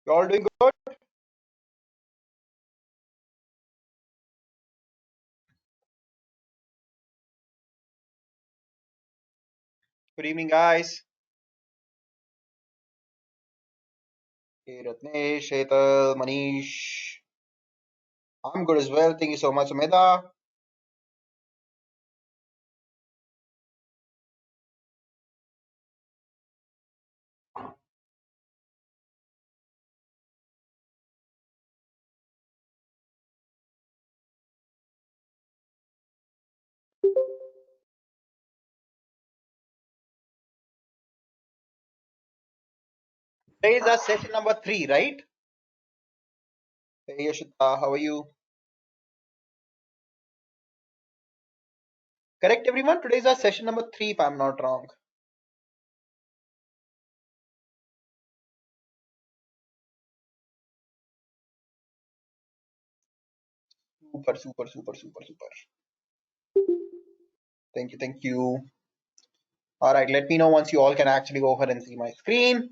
You all doing good? Good evening, guys. Hey, Ratnesh, Hetal, Manish. I'm good as well. Thank you so much, Ameda. Today is our session number 3, right? Hey, Yashita, how are you? Correct, everyone? Today is our session number 3, if I'm not wrong. Super, super, super, super, super. Thank you, thank you. All right, let me know once you all can actually go ahead and see my screen.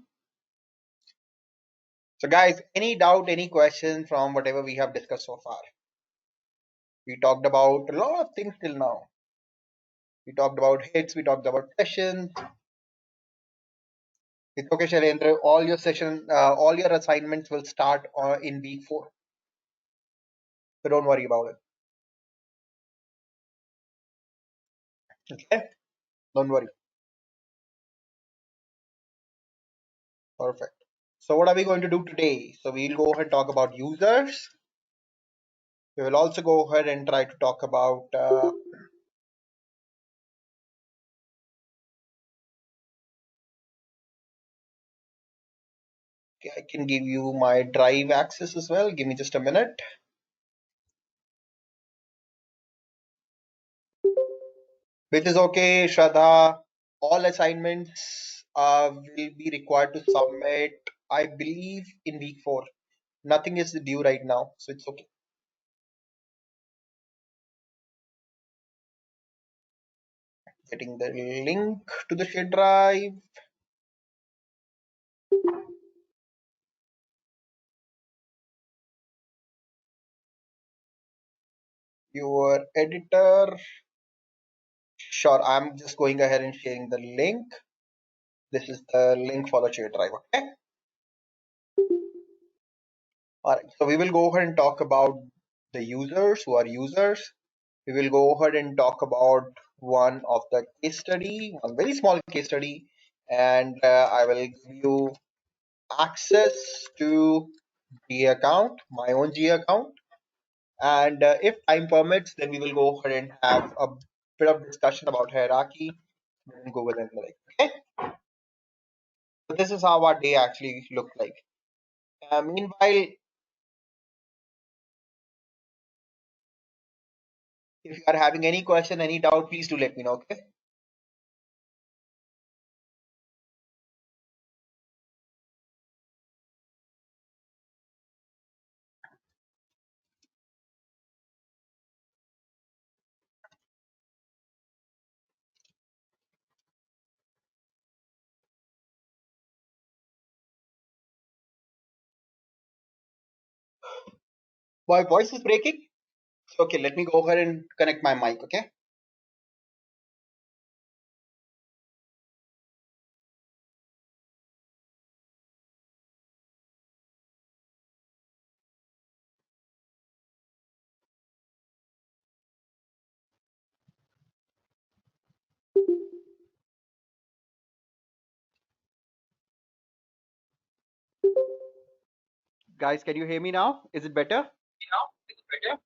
So, guys, any doubt, any question from whatever we have discussed so far? We talked about a lot of things till now. We talked about hits, we talked about sessions. It's okay, Shailendra. All your assignments will start in week 4. So don't worry about it. Okay? Don't worry. Perfect. So what are we going to do today? So we'll go ahead and talk about users. We will also go ahead and try to talk about. I can give you my drive access as well. Give me just a minute. Which is okay, Shraddha. All assignments will be required to submit, I believe, in week 4. Nothing is due right now, so it's okay. Getting the link to the shared drive. Your editor. Sure, I'm just going ahead and sharing the link. This is the link for the shared drive. Okay. All right. So we will go ahead and talk about the users who are users. We will go ahead and talk about one of the case study, one very small case study, and I will give you access to G account, my own G account. And if time permits, then we will go ahead and have a bit of discussion about hierarchy in Google Analytics. Okay, so this is how our day actually looked like. Meanwhile, if you are having any question, any doubt, please do let me know. Okay. My voice is breaking. Okay, let me go ahead and connect my mic. Okay. Guys, can you hear me now? Is it better? Now, is it better?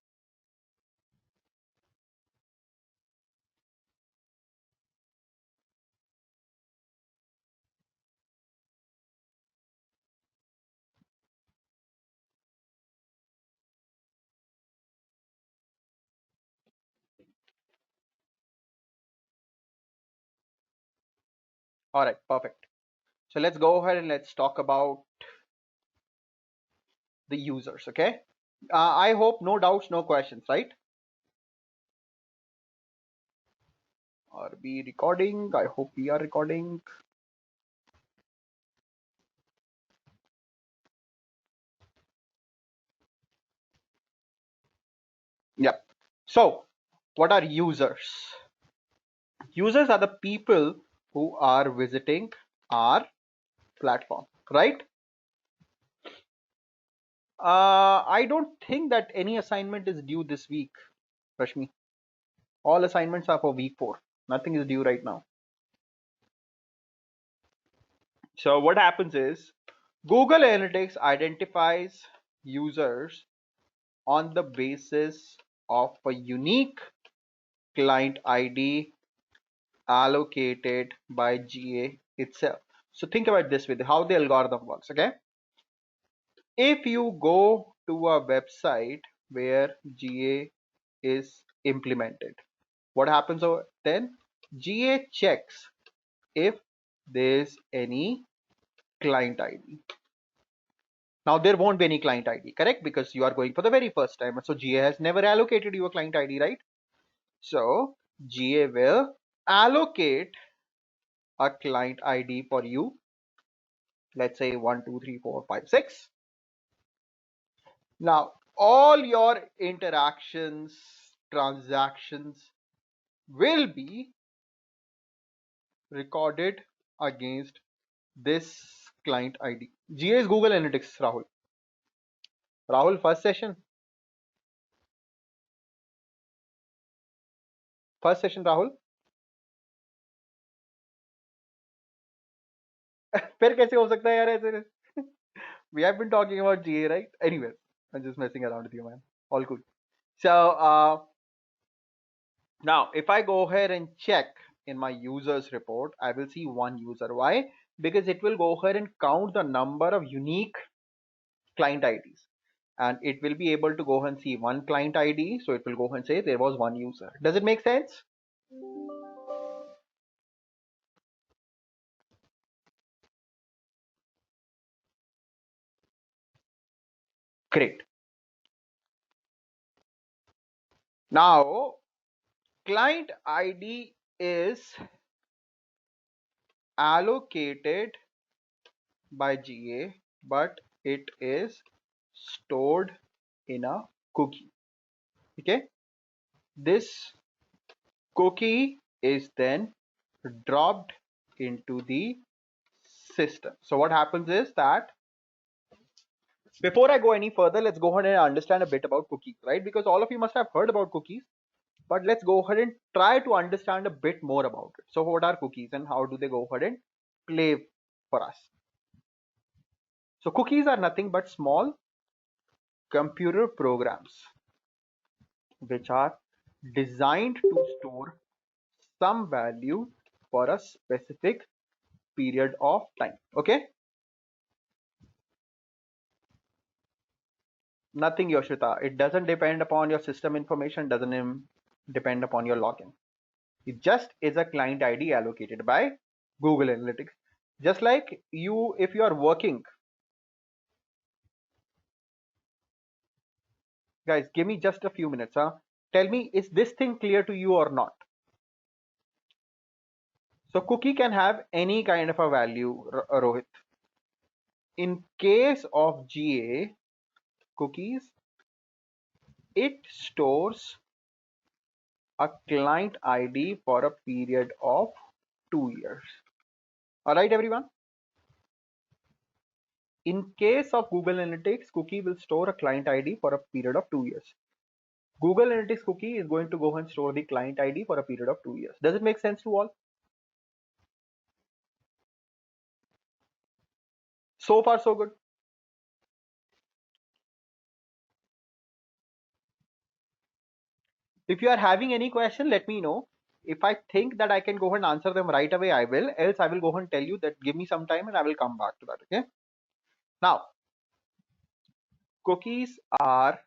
All right, perfect. So let's go ahead and let's talk about the users. Okay. I hope no doubts, no questions, right? Are we recording? I hope we are recording. Yep. So what are users? Users are the people who are visiting our platform, right? I don't think that any assignment is due this week, Rashmi. All assignments are for week 4. Nothing is due right now. So what happens is Google Analytics identifies users on the basis of a unique client ID allocated by GA itself. So think about this with how the algorithm works, okay? If you go to a website where GA is implemented, what happens then? GA checks if there's any client ID. Now there won't be any client ID, correct? Because you are going for the very first time. So GA has never allocated you a client ID, right? So GA will allocate a client ID for you. Let's say 1, 2, 3, 4, 5, 6. Now all your interactions, transactions will be recorded against this client ID. GA is Google Analytics, Rahul. Rahul, first session. First session, Rahul. फिर कैसे हो सकता है यार ऐसे? We have been talking about GA, right? Anyway, I'm just messing around with you, man. All good. So now if I go ahead and check in my users report, I will see one user. Why? Because it will go ahead and count the number of unique client IDs. And it will be able to go ahead and see one client ID. So it will go ahead and say there was one user. Does it make sense? Great. Now, client ID is allocated by GA, but it is stored in a cookie. Okay, this cookie is then dropped into the system. So what happens is that before I go any further, let's go ahead and understand a bit about cookies, right? Because all of you must have heard about cookies, but let's go ahead and try to understand a bit more about it. So what are cookies and how do they go ahead and play for us? So cookies are nothing but small computer programs which are designed to store some value for a specific period of time. Okay, nothing, Yoshita. It doesn't depend upon your system information, doesn't depend upon your login. It just is a client ID allocated by Google Analytics. Just like you, if you are working, guys, give me just a few minutes. Tell me, is this thing clear to you or not? So cookie can have any kind of a value, Rohit. In case of GA cookies, it stores a client ID for a period of 2 years. All right, everyone. In case of Google Analytics, cookie will store a client ID for a period of 2 years. Google Analytics cookie is going to go and store the client ID for a period of 2 years. Does it make sense to all? So far, so good. If you are having any question, let me know. If I think that I can go and answer them right away, I will. Else, I will go and tell you that give me some time and I will come back to that. Okay. Now, cookies are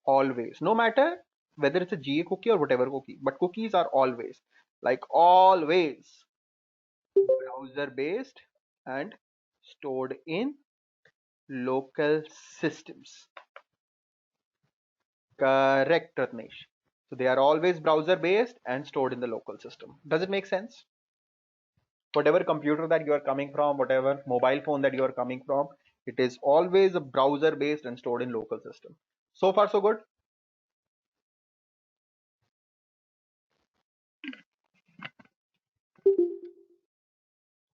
always, no matter whether it's a GA cookie or whatever cookie, but cookies are always, like always, browser based and stored in local systems. Correct, Ratnesh. So they are always browser based and stored in the local system. Does it make sense? Whatever computer that you are coming from, whatever mobile phone that you are coming from, it is always a browser based and stored in local system. So far so good.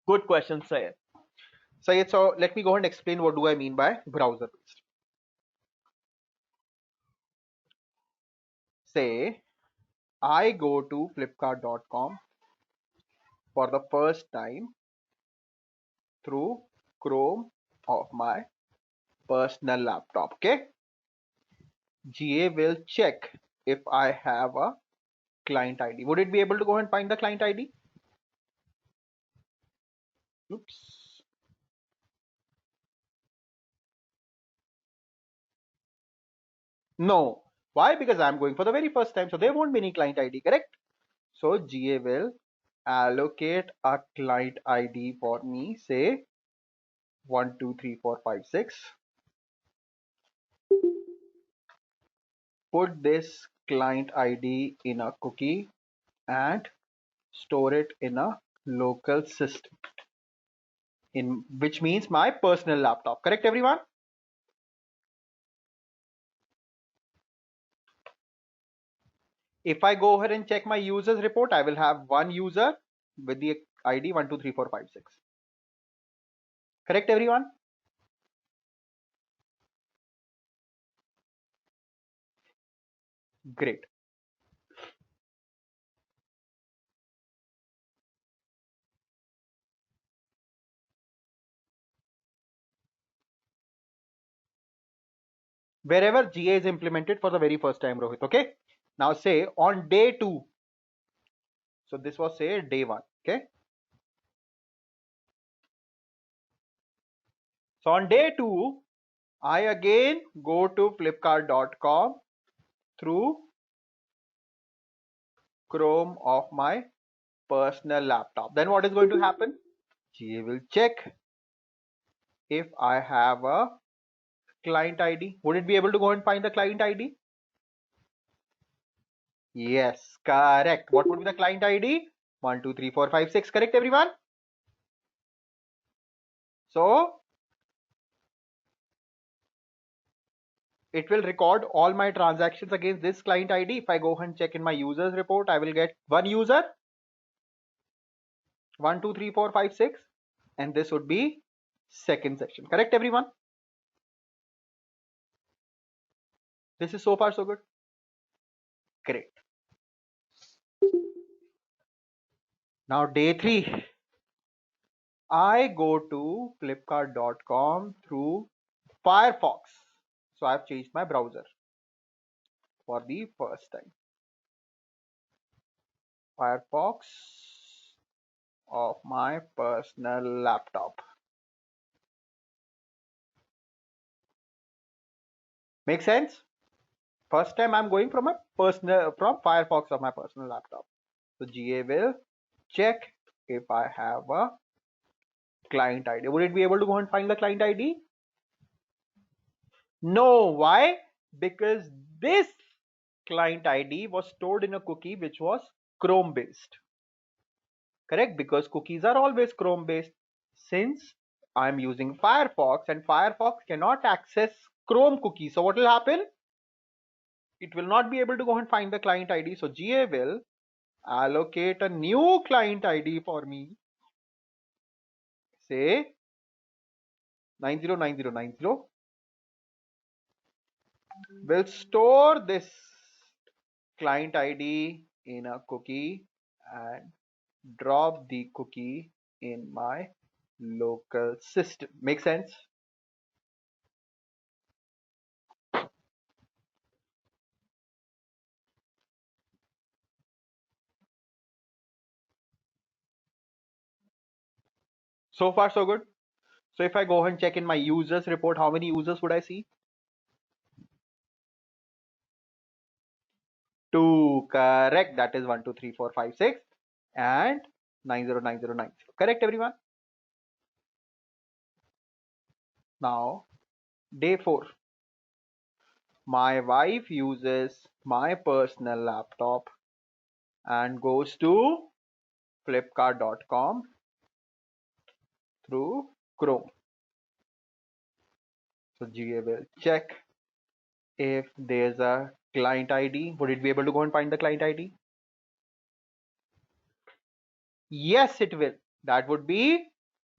Good question, Sayed. Sayed, so let me go and explain what do I mean by browser based. Say I go to flipkart.com for the first time through Chrome of my personal laptop. Okay, GA will check if I have a client ID. Would it be able to go and find the client ID? Oops. No. Why? Because I'm going for the very first time, so there won't be any client ID, correct? So GA will allocate a client ID for me, say 123456. Put this client ID in a cookie and store it in a local system, in which means my personal laptop. Correct, everyone? If I go ahead and check my users report, I will have one user with the ID 123456. Correct, everyone? Great. Wherever GA is implemented for the very first time, Rohit. Okay. Now say on day 2. So this was say day 1. Okay. So on day 2, I again go to flipkart.com through Chrome of my personal laptop. Then what is going to happen? GA will check if I have a client ID. Would it be able to go and find the client ID? Yes, correct. What would be the client ID? 123456. Correct, everyone? So it will record all my transactions against this client ID. If I go and check in my users report, I will get one user 123456, and this would be second session. Correct, everyone? This is so far so good. Great. Now day 3, I go to flipkart.com through Firefox. So I've changed my browser for the first time. Firefox of my personal laptop. Make sense? First time I'm going from Firefox of my personal laptop. So GA will check if I have a client ID. Would it be able to go and find the client ID? No. Why? Because this client ID was stored in a cookie which was Chrome based. Correct? Because cookies are always Chrome based. Since I'm using Firefox and Firefox cannot access Chrome cookies, so what will happen? It will not be able to go and find the client ID. So GA will allocate a new client ID for me, say 909090. Will store this client ID in a cookie and drop the cookie in my local system. Make sense? So far so good. So if I go and check in my users report, how many users would I see? 2. Correct. That is 123456 and 909090. Correct, everyone? Now day 4. My wife uses my personal laptop and goes to flipkart.com through Chrome. So GA will check if there's a client ID, would it be able to go and find the client ID? Yes, it will. That would be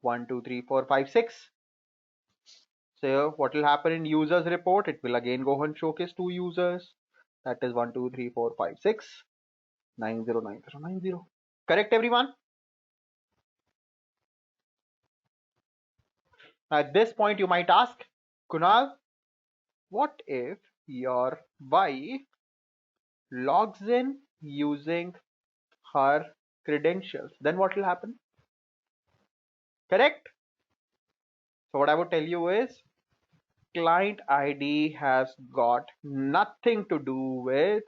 1, 2, 3, 4, 5, 6. So what will happen in users report? It will again go and showcase 2 users. That is 1, 2, 3, 4, 5, 6, 90, 90, 90. Correct, everyone? At this point, you might ask, Kunal, what if your wife logs in using her credentials? Then what will happen? Correct? So what I would tell you is client ID has got nothing to do with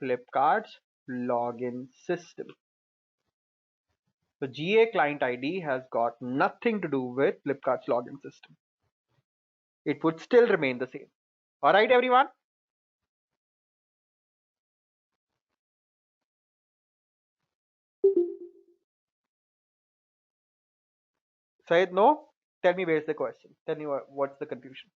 Flipkart's login system. So GA client ID has got nothing to do with Flipkart's login system. It would still remain the same. All right, everyone? Syed, no? Tell me where's the question. Tell me what's the confusion.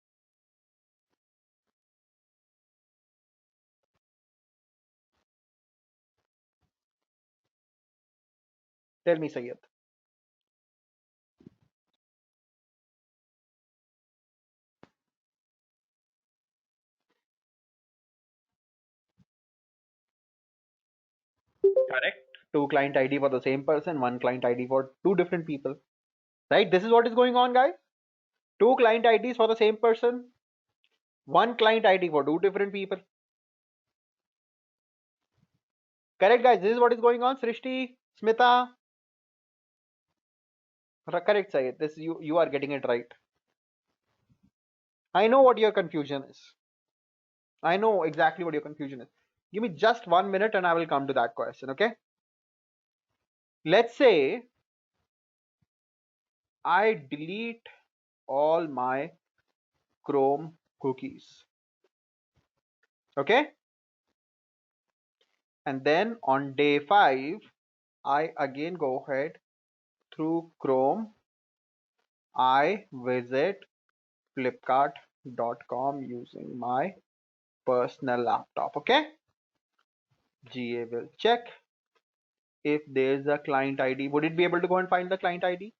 Tell me, Syed. Correct. Two client ID for the same person, one client ID for two different people. Right? This is what is going on, guys. Two client IDs for the same person, one client ID for two different people. Correct, guys. This is what is going on. Srishti, Smita. Correct, Syed. This you are getting it right. I know what your confusion is. I know exactly what your confusion is. Give me just 1 minute and I will come to that question, okay? Let's say I delete all my Chrome cookies, okay? And then on day 5, I again go ahead through Chrome. I visit flipkart.com using my personal laptop, okay? GA will check if there's a client ID. Would it be able to go and find the client ID?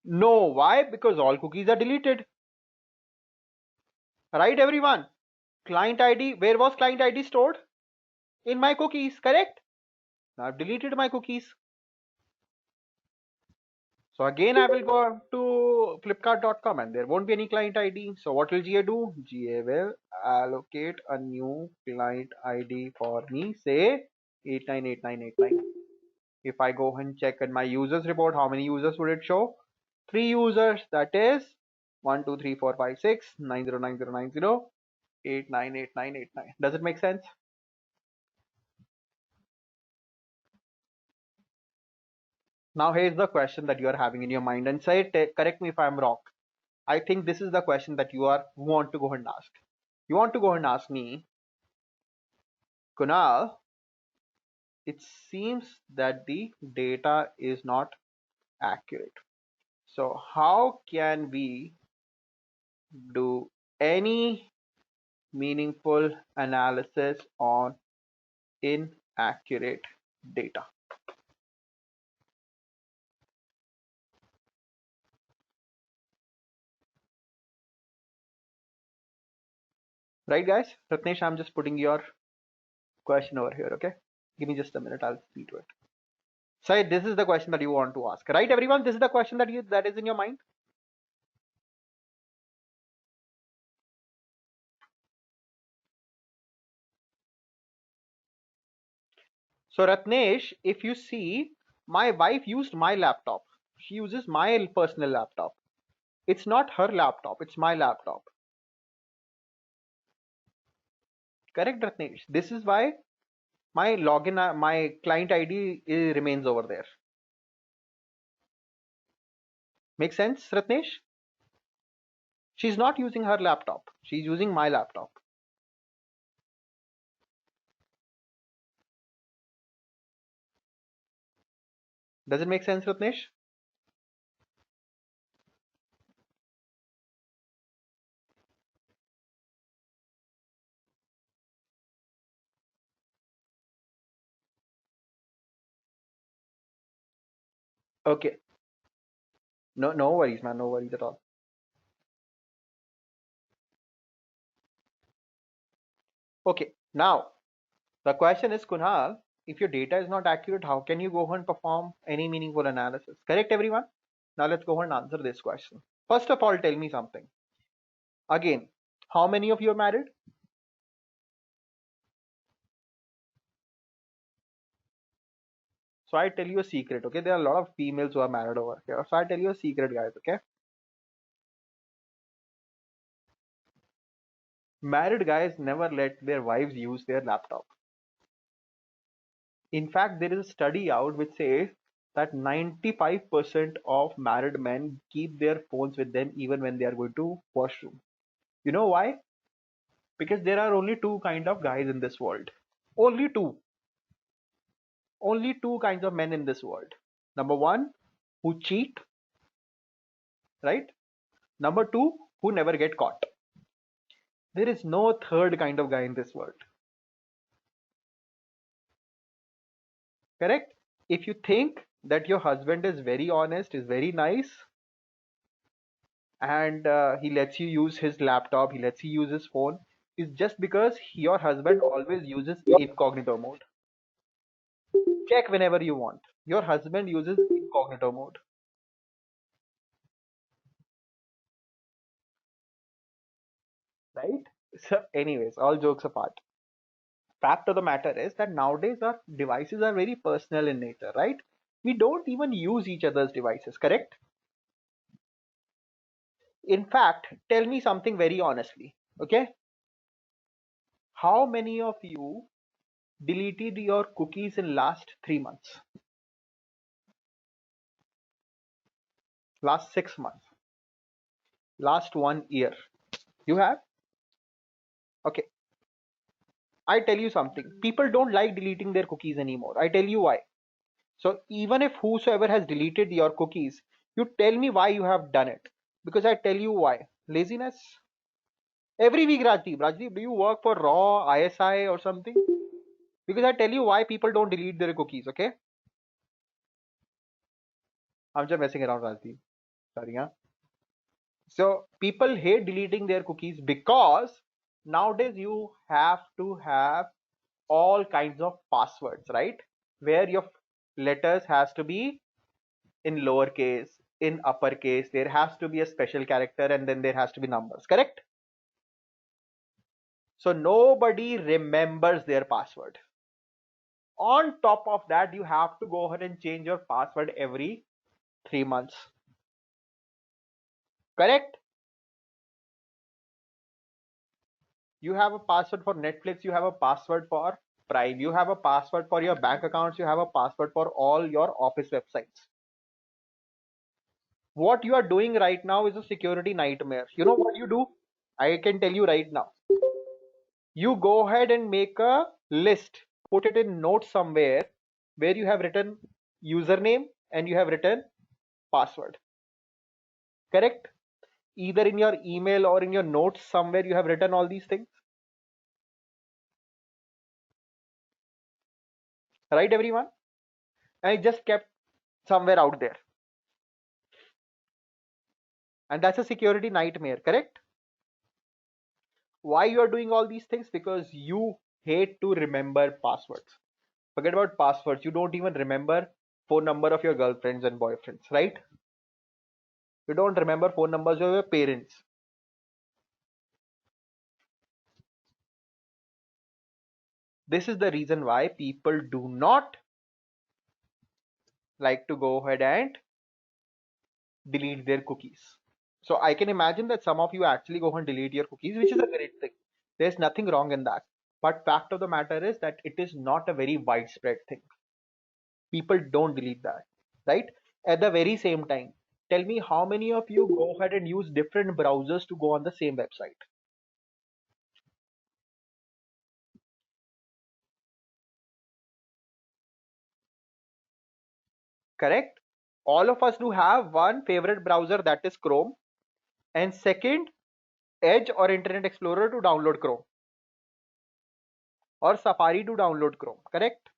No. Why? Because all cookies are deleted. Right, everyone? Client ID, where was client ID stored? In my cookies, correct? Now I've deleted my cookies. So again, I will go to flipkart.com and there won't be any client ID. So what will GA do? GA will allocate a new client ID for me, say 898989. If I go and check in my users report, how many users would it show? 3 users, that is 1, 2, 3, 4, 5, 6, 909090, 898989. Does it make sense? Now here's the question that you are having in your mind, and say, correct me if I'm wrong. I think this is the question that you are want to go and ask. You want to go and ask me, Kunal, it seems that the data is not accurate. So how can we do any meaningful analysis on inaccurate data? Right, guys? Ratnesh, I'm just putting your question over here, okay? Give me just a minute, I'll see to it. So this is the question that you want to ask, right, everyone? This is the question that is in your mind. So Ratnesh, if you see, my wife used my laptop. She uses my personal laptop. It's not her laptop, it's my laptop. Correct, Ratnesh? This is why my login, my client ID remains over there. Make sense, Ratnesh? She's not using her laptop. She's using my laptop. Does it make sense, Ratnesh? Okay. No, no worries, man. No worries at all. Okay. Now, the question is, Kunal, if your data is not accurate, how can you go and perform any meaningful analysis? Correct, everyone? Now let's go and answer this question. First of all, tell me something. Again, how many of you are married? So I tell you a secret, okay? There are a lot of females who are married over here. So I tell you a secret, guys, okay? Married guys never let their wives use their laptop. In fact, there is a study out which says that 95% of married men keep their phones with them even when they are going to washroom. You know why? Because there are only two kind of guys in this world. Only two. Only two kinds of men in this world. Number one, who cheat, right? Number two, who never get caught. There is no third kind of guy in this world. Correct? If you think that your husband is very honest, is very nice, and he lets you use his laptop, he lets you use his phone, is just because your husband always uses incognito mode. Check whenever you want. Your husband uses incognito mode, right? So, anyways, all jokes apart. Fact of the matter is that nowadays our devices are very personal in nature, right? We don't even use each other's devices, correct? In fact, tell me something very honestly, okay? How many of you deleted your cookies in last 3 months? Last 6 months? Last 1 year? You have? Okay. I tell you something. People don't like deleting their cookies anymore. I tell you why. So even if whosoever has deleted your cookies, you tell me why you have done it. Because I tell you why. Laziness. Every week, Rajdeep, do you work for Raw, ISI or something? Because I tell you why people don't delete their cookies, okay? I'm just messing around, Rajdeep. Sorry, huh? So people hate deleting their cookies because nowadays you have to have all kinds of passwords, right? Where your letters has to be in lowercase, in uppercase, there has to be a special character, and then there has to be numbers, correct? So nobody remembers their password. On top of that, you have to go ahead and change your password every 3 months, correct? You have a password for Netflix, you have a password for Prime, you have a password for your bank accounts, you have a password for all your office websites. What you are doing right now is a security nightmare. You know what you do? I can tell you right now. You go ahead and make a list, put it in notes somewhere where you have written username and you have written password. Correct? Either in your email or in your notes somewhere you have written all these things. Right, everyone? And I just kept somewhere out there. And that's a security nightmare, correct? Why you are doing all these things? Because you hate to remember passwords. Forget about passwords. You don't even remember phone number of your girlfriends and boyfriends, right? You don't remember phone numbers of your parents. This is the reason why people do not like to go ahead and delete their cookies. So I can imagine that some of you actually go and delete your cookies, which is a great thing. There's nothing wrong in that. But fact of the matter is that it is not a very widespread thing. People don't delete that, right? At the very same time, tell me how many of you go ahead and use different browsers to go on the same website? Correct? All of us do have one favorite browser, that is Chrome, and second, Edge or Internet Explorer to download Chrome, or Safari to download Chrome, correct?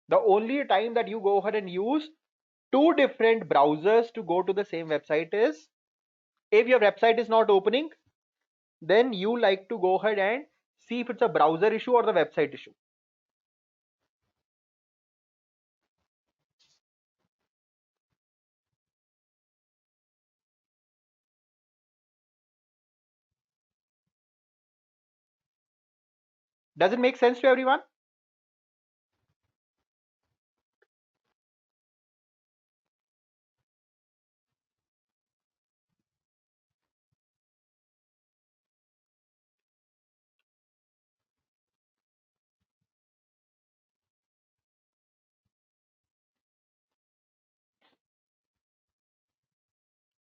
The only time that you go ahead and use two different browsers to go to the same website is if your website is not opening, then you like to go ahead and see if it's a browser issue or the website issue. Does it make sense to everyone?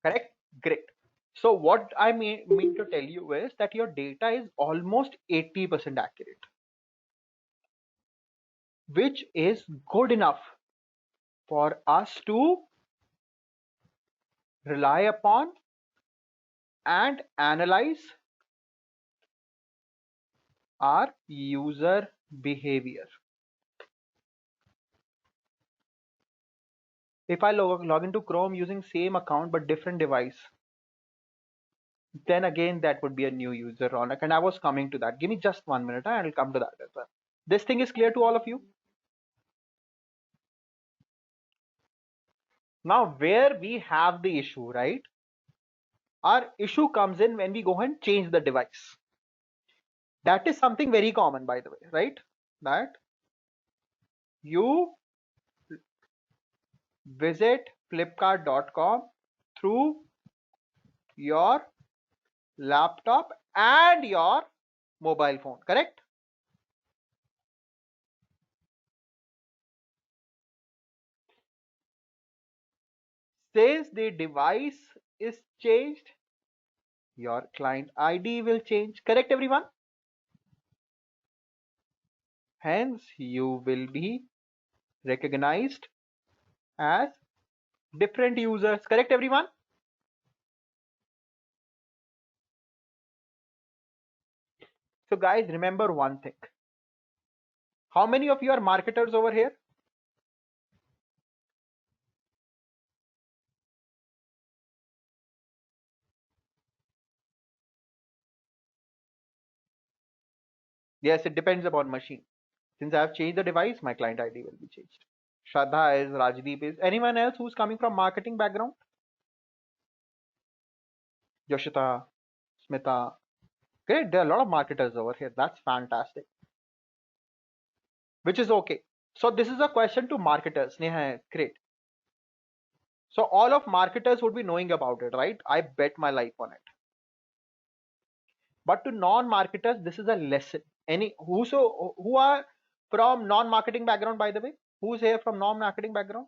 Correct? Great. So what I mean to tell you is that your data is almost 80% accurate, which is good enough for us to rely upon and analyze our user behavior. If I log into Chrome using same account but different device, then again that would be a new user, Ronak, and I was coming to that. Give me just 1 minute and I'll come to that as well. This thing is clear to all of you? Now where we have the issue, right? Our issue comes in when we go and change the device. That is something very common, by the way, right? That you visit flipkart.com through your laptop and your mobile phone, correct? Since the device is changed, your client ID will change, correct everyone? Hence, you will be recognized as different users, correct everyone? So guys, remember one thing. How many of you are marketers over here? Yes, it depends upon machine. Since I have changed the device, my client ID will be changed. Shraddha is, Rajdeep is. Anyone else who's coming from marketing background? Yoshita, Smita. Great, there are a lot of marketers over here. That's fantastic. Which is okay. So this is a question to marketers. Neha, great. So all of marketers would be knowing about it, right? I bet my life on it. But to non-marketers, this is a lesson. Who are from non-marketing background, by the way? Who's here from non-marketing background?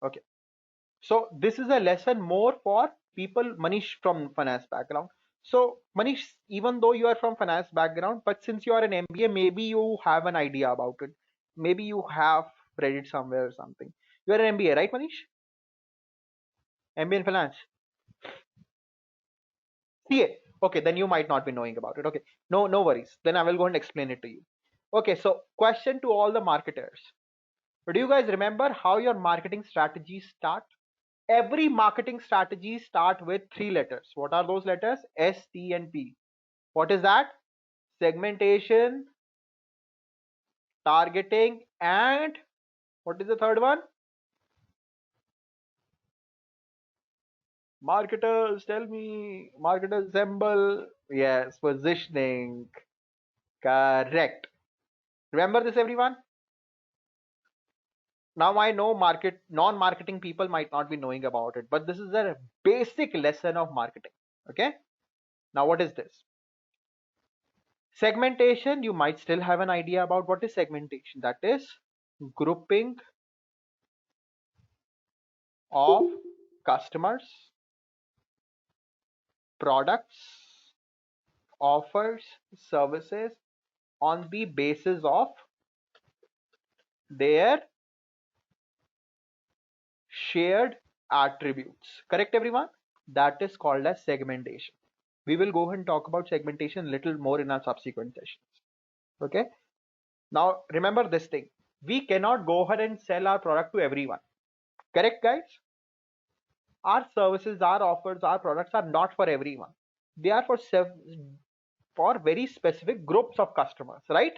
Okay. So this is a lesson more for people, Manish, from finance background. So Manish, even though you are from finance background, but since you are an MBA, maybe you have an idea about it. Maybe you have read it somewhere or something. You are an MBA, right, Manish? MBA in finance. CA. Okay, then you might not be knowing about it. Okay, no worries. Then I will go and explain it to you. Okay, so question to all the marketers. Do you guys remember how your marketing strategies start? Every marketing strategy start with three letters. What are those letters? S, T, and P. What is that? Segmentation, targeting, and what is the third one? Marketers, tell me. Marketers assemble. Yes, positioning. Correct. Remember this, everyone? Now I know non-marketing people might not be knowing about it, but this is a basic lesson of marketing. Okay. Now what is this? Segmentation, you might still have an idea about what is segmentation. That is grouping of customers, products, offers, services on the basis of their shared attributes. Correct, everyone? That is called as segmentation. We will go ahead and talk about segmentation a little more in our subsequent sessions. Okay. Now remember this thing. We cannot go ahead and sell our product to everyone. Correct, guys? Our services, our offers, our products are not for everyone. They are for very specific groups of customers, right?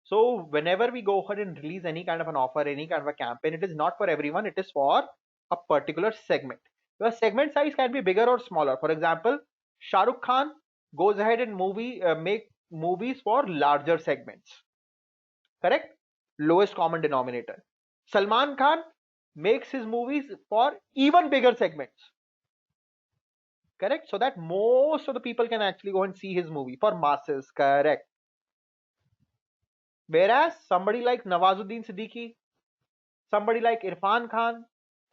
So whenever we go ahead and release any kind of an offer, any kind of a campaign, it is not for everyone. It is for a particular segment. Your segment size can be bigger or smaller. For example, Shah Rukh Khan goes ahead and make movies for larger segments. Correct? Lowest common denominator. Salman Khan makes his movies for even bigger segments. Correct? So that most of the people can actually go and see his movie for masses. Correct. Whereas somebody like Nawazuddin Siddiqui, somebody like Irfan Khan,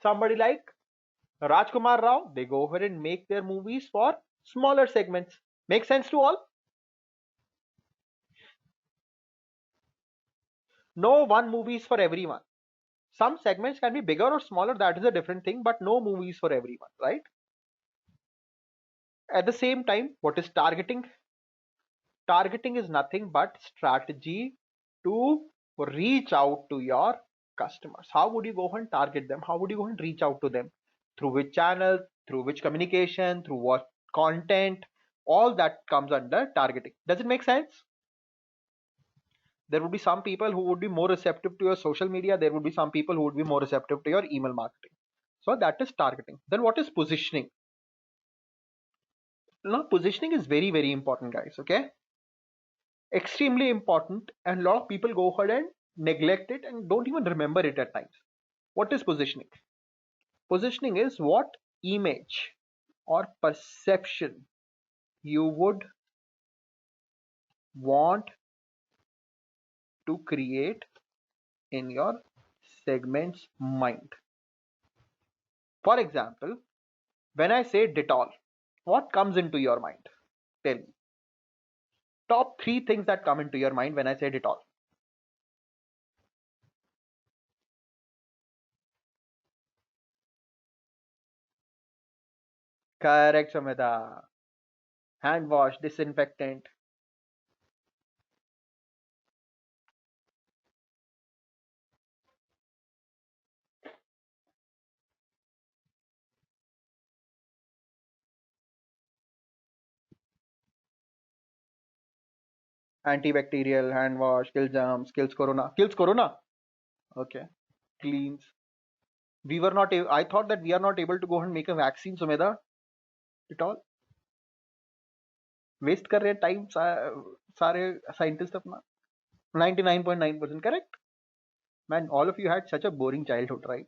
somebody like Rajkumar Rao, they go ahead and make their movies for smaller segments. Make sense to all? No one movie is for everyone. Some segments can be bigger or smaller, that is a different thing, but no movie is for everyone, right? At the same time, what is targeting? Targeting is nothing but strategy to reach out to your customers. How would you go and target them? How would you go and reach out to them? Through which channel? Through which communication? Through what content? All that comes under targeting. Does it make sense? There would be some people who would be more receptive to your social media. There would be some people who would be more receptive to your email marketing. So that is targeting. Then what is positioning? Now positioning is very, very important, guys. Okay, extremely important, and a lot of people go ahead and neglect it and don't even remember it at times. What is positioning? Positioning is what image or perception you would want to create in your segment's mind. For example, when I say Dettol, what comes into your mind? Tell me. Top three things that come into your mind when I say Dettol. Correct, Sameda. Hand wash, disinfectant. Antibacterial, hand wash, kill germs, kills corona. Kills corona. Okay. Cleans. We were not. I thought that we are not able to go and make a vaccine, Sumedha. At all. Waste कर रहे हैं time सारे scientists अपना. 99.9% correct. Man, all of you had such a boring childhood, right?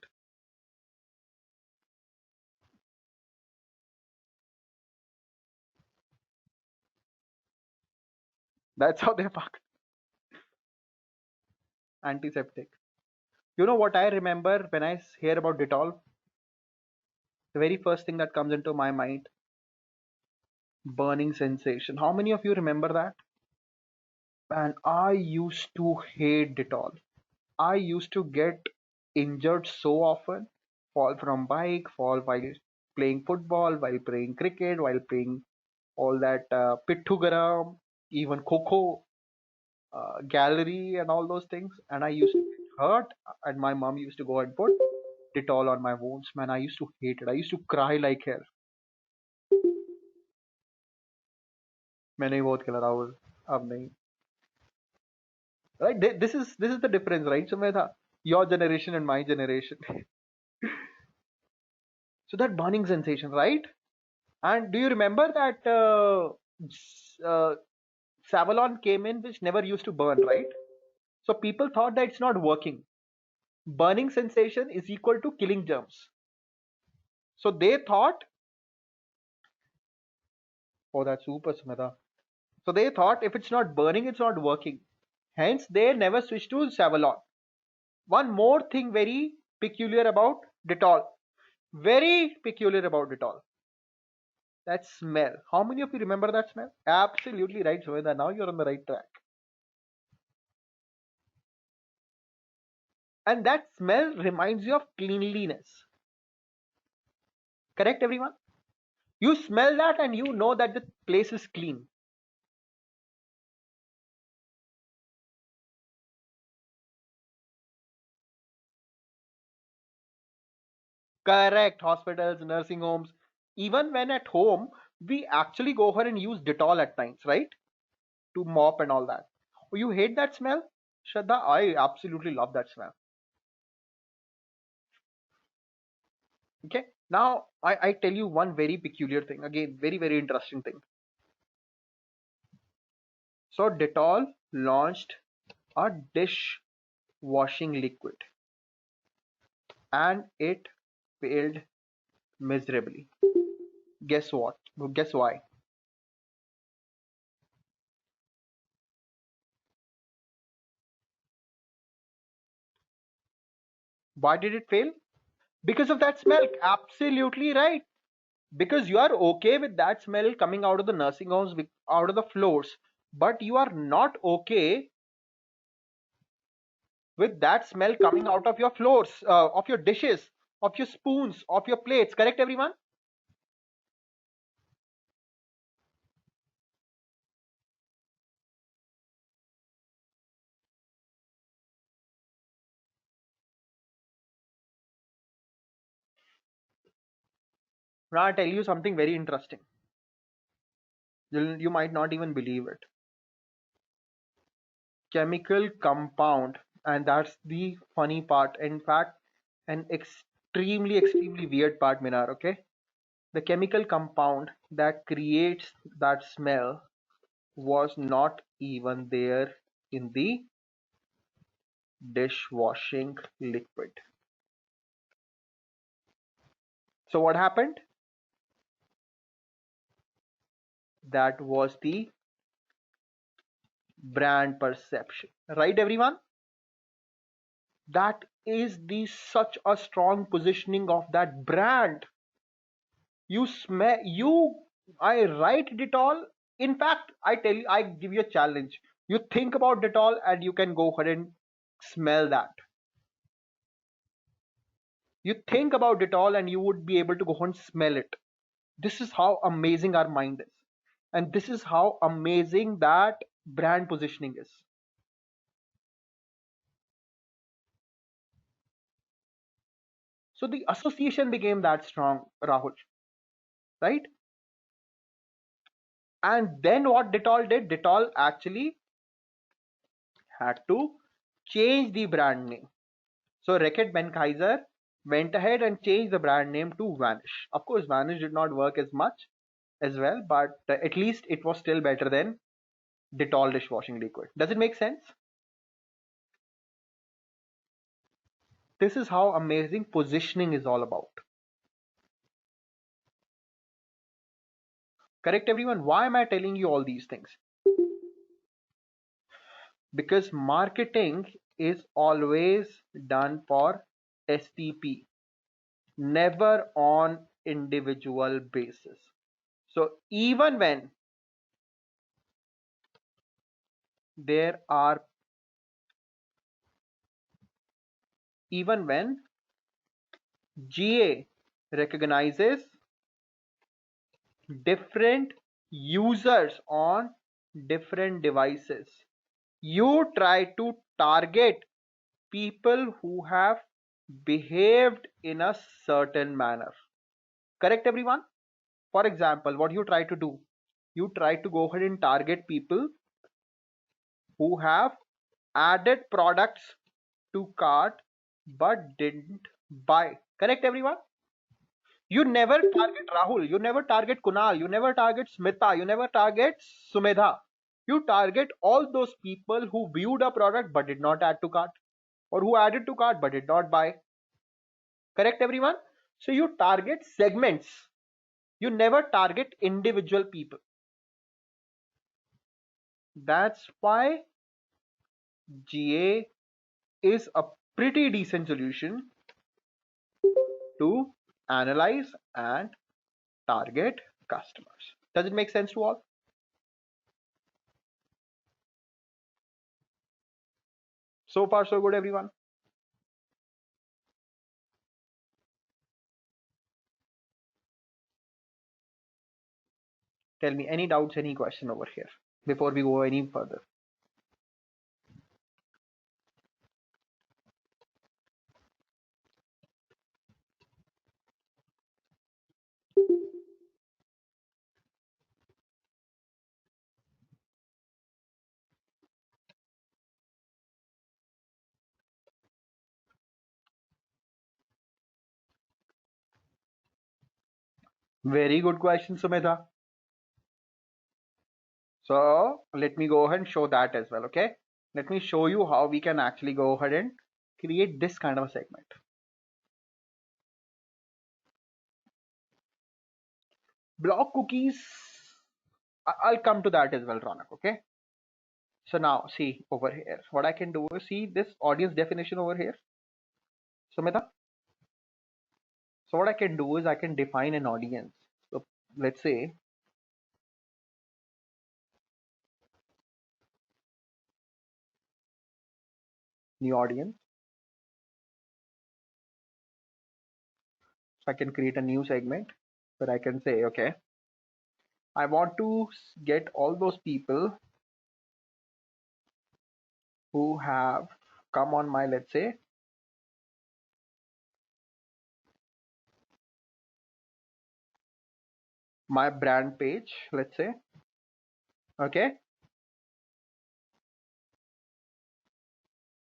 That's how they fuck. Antiseptic. You know what I remember when I hear about Dettol? The very first thing that comes into my mind, burning sensation. How many of you remember that? And I used to hate Dettol. I used to get injured so often, fall from bike, fall while playing football, while playing cricket, while playing all that pittu garam, even coco, gallery, and all those things. And I used to get hurt, and my mom used to go and put Dettol on my wounds. Man, I used to hate it. I used to cry like hell. मैंने भी बहुत खेला राहुल अब नहीं. Right, this is the difference, right, Sumedha? Your generation and my generation. So that burning sensation, right? And do you remember that uh, Savalon came in which never used to burn, right? So people thought that it's not working. Burning sensation is equal to killing germs. So they thought, oh, that's super, Sumedha. So they thought if it's not burning, it's not working. Hence, they never switched to Savalon. One more thing very peculiar about Dettol. Very peculiar about Dettol. That smell. How many of you remember that smell? Absolutely right, Sumedha. Now you're on the right track. And that smell reminds you of cleanliness. Correct, everyone? You smell that and you know that the place is clean. Correct. Hospitals, nursing homes. Even when at home, we actually go ahead and use Dettol at times, right? To mop and all that. Oh, you hate that smell? Shraddha, I absolutely love that smell. Okay. Now, I tell you one very peculiar thing. Again, very, very interesting thing. So, Dettol launched a dish washing liquid and it failed miserably. Guess what? Guess why? Why did it fail? Because of that smell. Absolutely right. Because you are okay with that smell coming out of the nursing homes, out of the floors, but you are not okay with that smell coming out of your floors, of your dishes, of your spoons, of your plates. Correct, everyone? Now I'll tell you something very interesting. You might not even believe it. Chemical compound, and that's the funny part. In fact, an extremely, extremely weird part, Minar. Okay, the chemical compound that creates that smell was not even there in the dishwashing liquid. So what happened? That was the brand perception, right, everyone? That is the such a strong positioning of that brand. You smell, I write Dettol. In fact, I tell you, I give you a challenge. You think about Dettol and you can go ahead and smell that. You think about Dettol and you would be able to go and smell it. This is how amazing our mind is. And this is how amazing that brand positioning is. So the association became that strong, Rahul, right? And then what Dettol did, Dettol actually had to change the brand name. So Reckitt Benckiser went ahead and changed the brand name to Vanish. Of course, Vanish did not work as much as well, but at least it was still better than Dettol dishwashing liquid. Does it make sense? This is how amazing positioning is all about. Correct, everyone? Why am I telling you all these things? Because marketing is always done for STP, never on individual basis. So there are even when GA recognizes different users on different devices, you try to target people who have behaved in a certain manner. Correct, everyone? For example, what you try to do, you try to go ahead and target people who have added products to cart but didn't buy. Correct, everyone? You never target Rahul, you never target Kunal, you never target Smita, you never target Sumedha. You target all those people who viewed a product but did not add to cart, or who added to cart but did not buy. Correct, everyone? So you target segments. You never target individual people. That's why GA is a pretty decent solution to analyze and target customers. Does it make sense to all? So far, so good, everyone. Tell me any doubts, any question over here before we go any further. Very good question, Sumedha. So let me go ahead and show that as well. Okay, let me show you how we can actually go ahead and create this kind of a segment. Block cookies, I'll come to that as well, Ronak. Okay, so now see over here, what I can do is see this audience definition over here, Sumedha. So what I can do is I can define an audience. So let's say new audience. So I can create a new segment where I can say, okay, I want to get all those people who have come on my, let's say, my brand page, let's say, okay,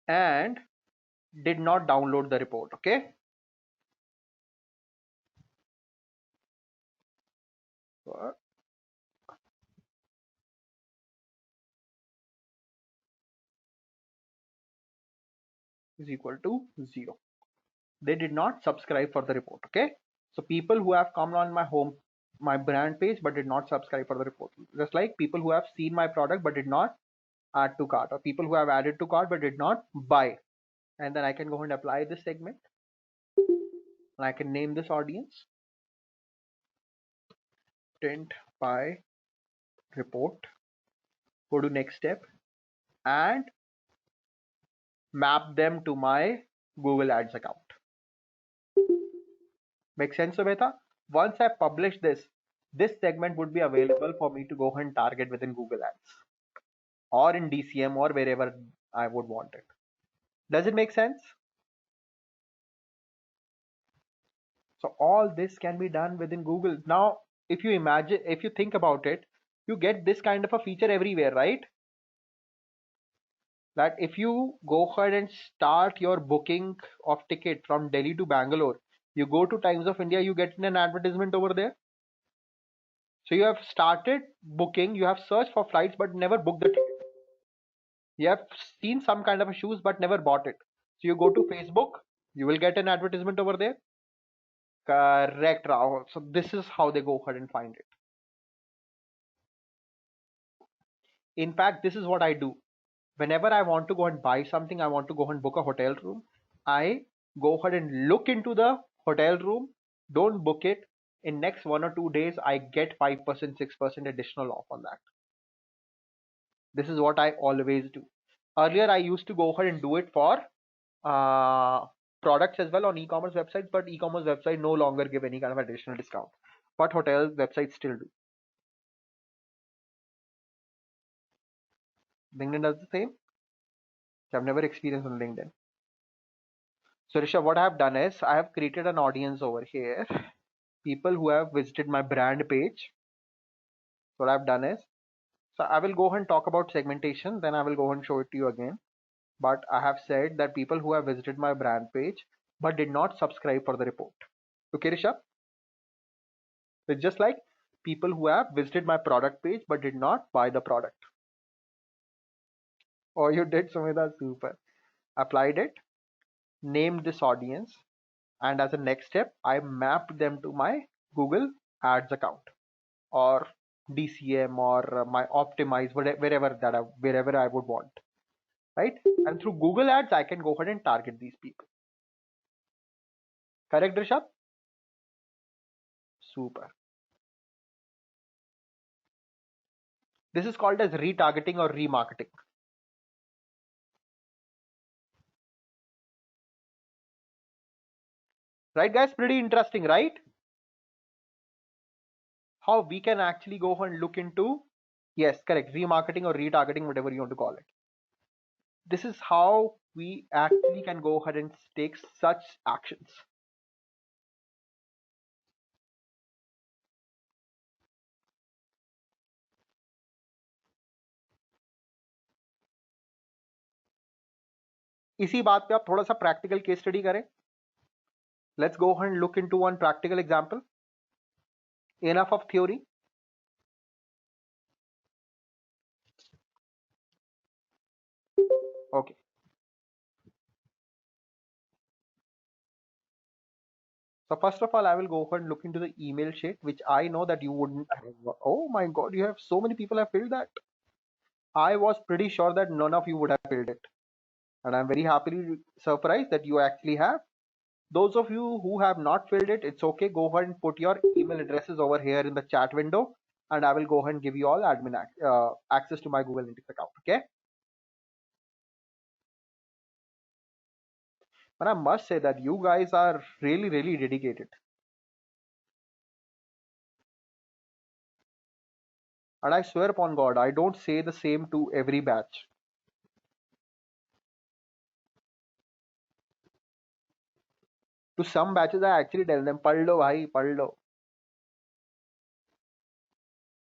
and did not download the report, okay. So is equal to 0. They did not subscribe for the report, okay. So people who have come on my brand page but did not subscribe for the report, just like people who have seen my product but did not add to cart, or people who have added to cart but did not buy. And then I can go and apply this segment, and I can name this audience tint by report. Go to next step and map them to my Google Ads account. Make sense, Subheta? Once I publish this segment would be available for me to go and target within Google Ads or in DCM or wherever I would want it. Does it make sense? So all this can be done within Google. Now, if you think about it, you get this kind of a feature everywhere, right? That if you go ahead and start your booking of ticket from Delhi to Bangalore, you go to Times of India, you get an advertisement over there. So you have started booking, you have searched for flights but never booked the ticket. You have seen some kind of a shoes but never bought it. So you go to Facebook, you will get an advertisement over there. Correct, Rahul. So this is how they go ahead and find it. In fact, this is what I do. Whenever I want to go and buy something, I want to go and book a hotel room, I go ahead and look into the hotel room, don't book it. In next 1 or 2 days, I get 5%, 6% additional off on that. This is what I always do. Earlier, I used to go ahead and do it for products as well on e-commerce websites, but e-commerce website no longer give any kind of additional discount. But hotel websites still do. LinkedIn does the same. I've never experienced on LinkedIn. So Rishabh, what I have done is I have created an audience over here. People who have visited my brand page. So what I've done is, so I will go ahead and talk about segmentation, then I will go ahead and show it to you again. But I have said that people who have visited my brand page but did not subscribe for the report. Okay, Rishabh? It's just like people who have visited my product page but did not buy the product. Oh, you did, Sumedha, super. Applied it, named this audience, and as a next step, I mapped them to my Google Ads account or DCM or my Optimize, wherever I would want, right? And through Google Ads, I can go ahead and target these people. Correct, Rishabh? Super. This is called as retargeting or remarketing. Right, guys? Pretty interesting, right? how we can actually go and look into, yes, correct, remarketing or retargeting, whatever you want to call it. This is how we actually can go ahead and take such actions. इसी बात पे आप थोड़ा सा practical case study करें. Let's go ahead and look into one practical example. Enough of theory. Okay. So first of all, I will go ahead and look into the email sheet, which I know that you wouldn't have. Oh my God, you have so many people have filled that. I was pretty sure that none of you would have filled it. And I'm very happily surprised that you actually have. Those of you who have not filled it, it's okay. Go ahead and put your email addresses over here in the chat window, and I will go ahead and give you all admin access to my Google Analytics account. Okay. But I must say that you guys are really, really dedicated. And I swear upon God, I don't say the same to every batch. To some batches, I actually tell them, "Pad lo, bhai, pad lo."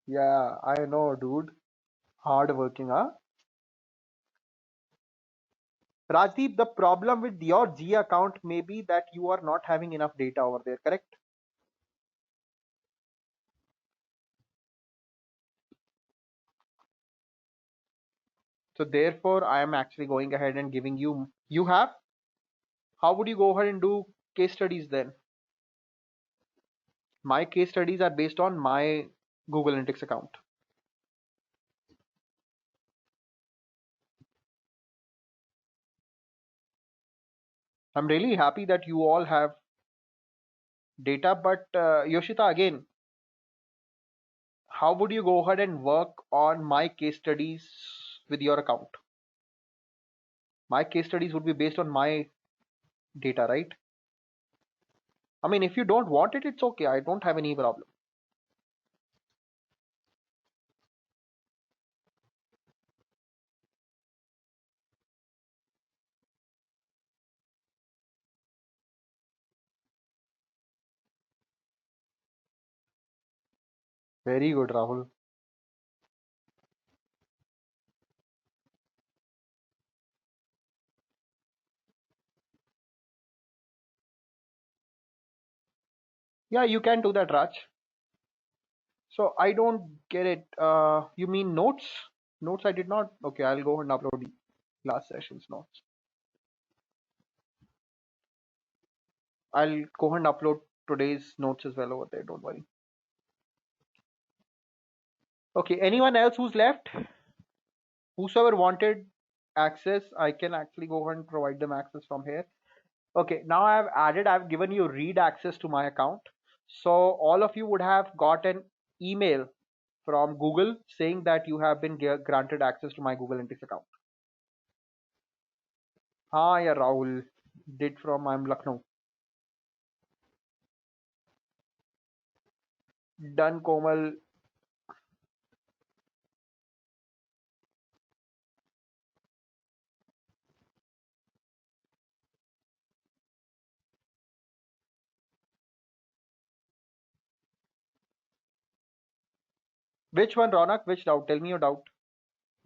Yeah, I know, dude. Hard working, huh? Rajdeep, the problem with your G account may be that you are not having enough data over there, correct? So therefore, I am actually going ahead and giving you. You have? How would you go ahead and do case studies then? My case studies are based on my Google Analytics account. I'm really happy that you all have data, but Yoshita, again, how would you go ahead and work on my case studies with your account? My case studies would be based on my data, right? I mean, if you don't want it, it's okay. I don't have any problem. Very good, Rahul. Yeah, you can do that, Raj. So I don't get it. You mean notes? Notes I did not. Okay, I'll go and upload the last session's notes. I'll go and upload today's notes as well over there. Don't worry. Okay, anyone else who's left? Whosoever wanted access, I can actually go ahead and provide them access from here. Okay, now I've given you read access to my account. So all of you would have got an email from Google saying that you have been granted access to my Google Analytics account. हाँ yeah, Rahul did from I'm Lucknow. Done, Komal. Which one, Ronak? Which doubt? Tell me your doubt.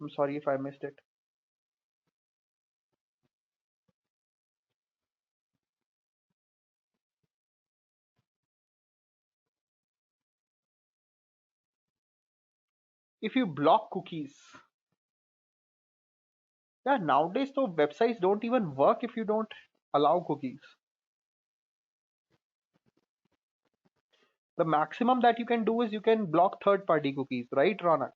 I'm sorry if I missed it. If you block cookies, yeah, nowadays so websites don't even work if you don't allow cookies. The maximum that you can do is you can block third-party cookies, right, Ronak?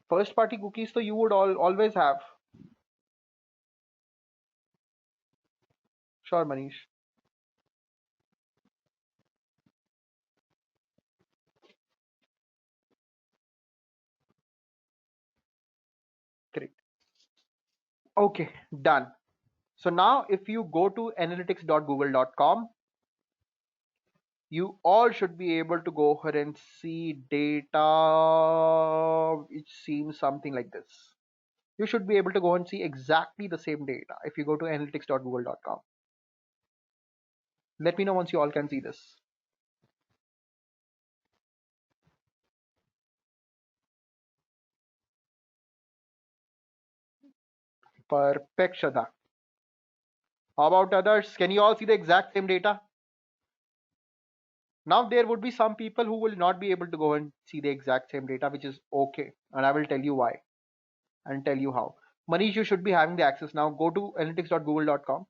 First-party cookies, so you would always have. Sure, Manish. Correct. Okay, done. So now if you go to analytics.google.com, you all should be able to go ahead and see data. It seems something like this. You should be able to go and see exactly the same data if you go to analytics.google.com. Let me know once you all can see this. Perfect, Shraddha. How about others? Can you all see the exact same data? Now there would be some people who will not be able to go and see the exact same data, which is okay. And I will tell you why and tell you how. Manish, you should be having the access now. Go to analytics.google.com.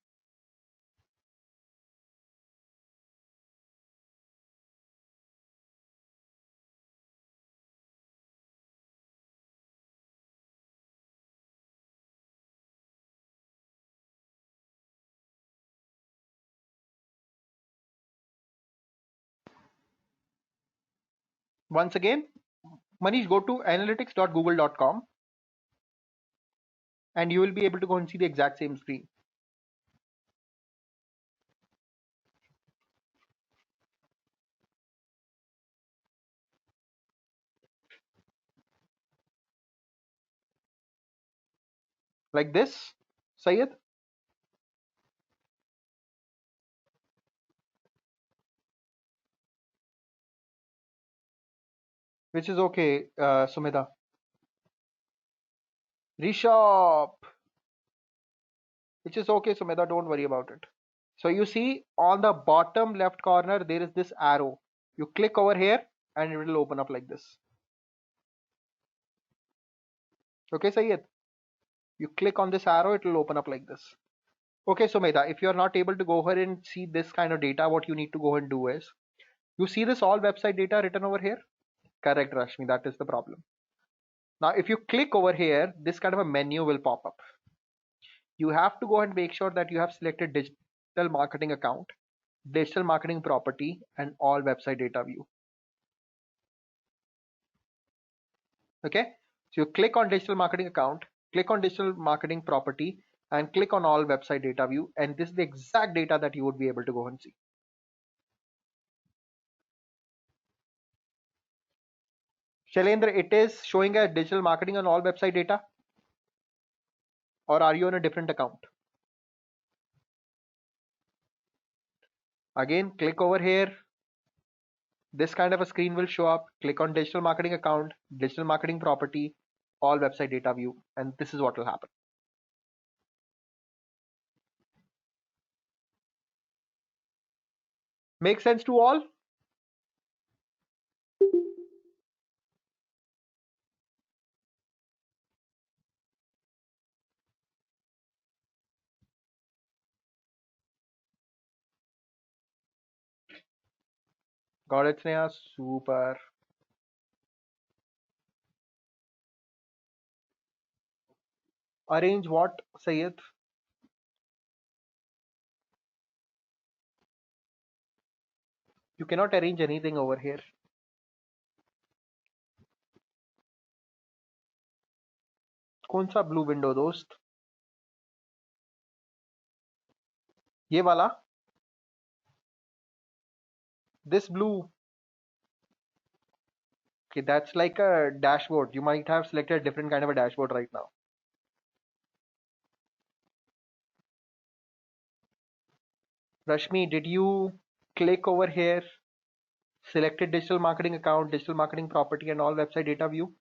Once again, Manish, go to analytics.google.com and you will be able to go and see the exact same screen. Like this, Sayed, which is okay, Sumedha. Rishabh, which is okay, Sumedha, don't worry about it. So you see on the bottom left corner, there is this arrow. You click over here and it will open up like this. Okay, Sayed? You click on this arrow, it will open up like this. Okay, Sumedha, if you're not able to go ahead and see this kind of data, what you need to go and do is, you see this all website data written over here? Correct, Rashmi, that is the problem. Now, if you click over here, this kind of a menu will pop up. You have to go and make sure that you have selected digital marketing account, digital marketing property, and all website data view. Okay, so you click on digital marketing account, click on digital marketing property, and click on all website data view, and this is the exact data that you would be able to go and see. Shailendra, it is showing a digital marketing on all website data, or are you on a different account? Again, click over here. This kind of a screen will show up. Click on digital marketing account, digital marketing property, all website data view, and this is what will happen. Make sense to all? Got it, Sneha? Super. Arrange what, Sayed? You cannot arrange anything over here. कौन सा blue window दोस्त? ये वाला? This blue? Okay, that's like a dashboard. You might have selected a different kind of a dashboard right now. Rashmi, did you click over here, selected digital marketing account, digital marketing property, and all website data view?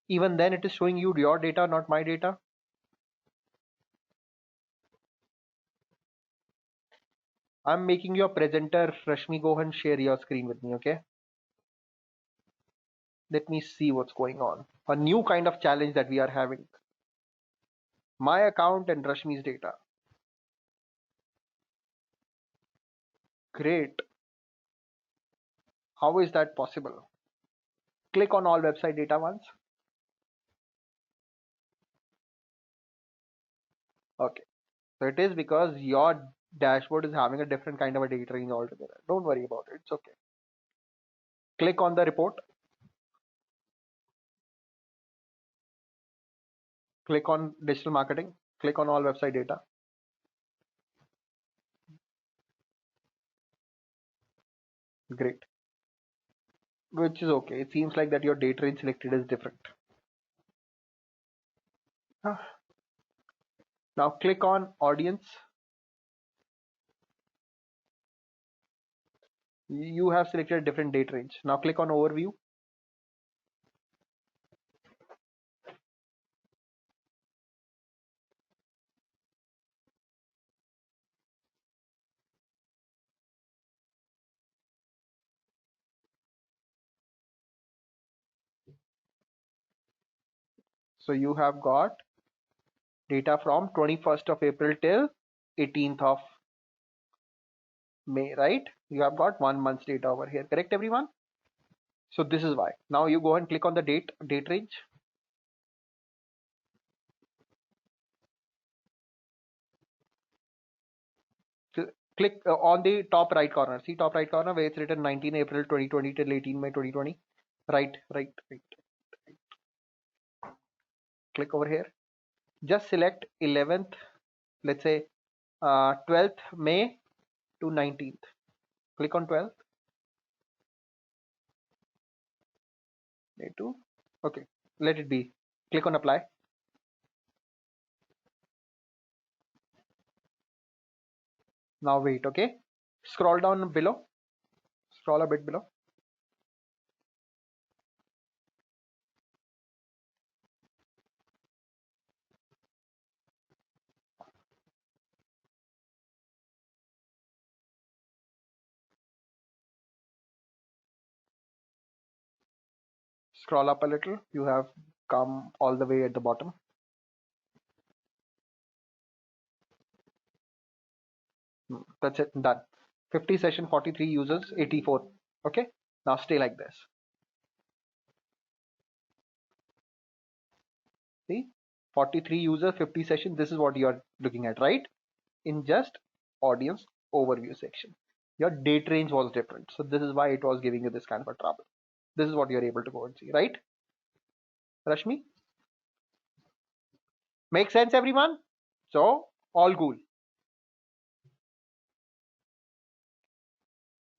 Even then, it is showing you your data, not my data. I'm making you a presenter. Rashmi, go and share your screen with me, okay? Let me see what's going on. A new kind of challenge that we are having. My account and Rashmi's data. Great. How is that possible? Click on all website data once. Okay. So it is because your dashboard is having a different kind of a data range altogether. Don't worry about it. It's okay. Click on the report. Click on digital marketing, click on all website data. Great, which is okay. It seems like that your date range selected is different. Now click on audience. You have selected a different date range. Now click on overview. So you have got data from 21st of April till 18th of May, right? You have got 1 month's data over here, correct everyone? So this is why. Now you go and click on the date range. Click on the top right corner. See top right corner where it's written 19 April 2020 till 18 May 2020. Right. Click over here. Just select 11th, let's say 12th May to 19th. Click on 12th. May to. Okay. Let it be. Click on apply. Now wait. Okay. Scroll down below. Scroll a bit below. Scroll up a little. You have come all the way at the bottom. That's it. Done. 50 session, 43 users, 84. Okay. Now stay like this. See, 43 users, 50 sessions. This is what you are looking at, right? In just audience overview section. Your date range was different. So this is why it was giving you this kind of a trouble. This is what you're able to go and see, right? Rashmi? Make sense, everyone? So, all cool.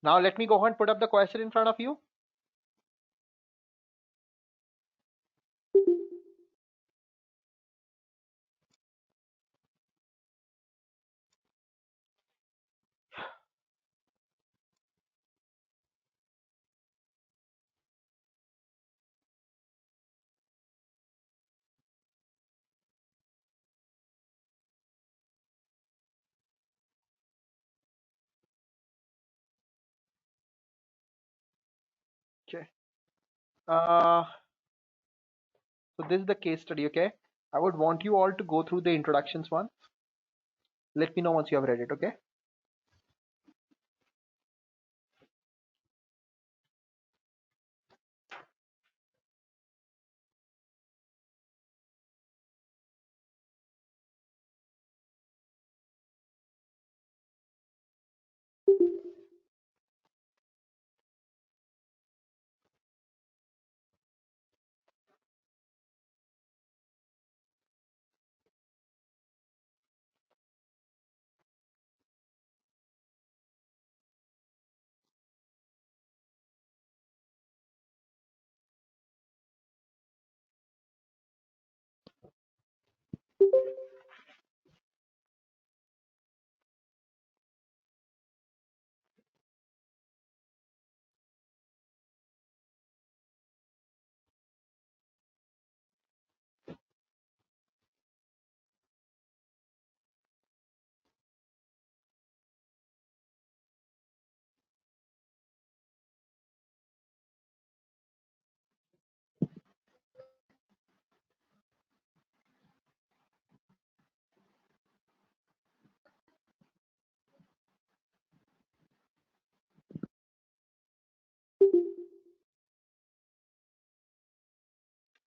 Now let me go ahead and put up the question in front of you. Okay. So this is the case study, okay? I would want you all to go through the introductions once. Let me know once you have read it, okay?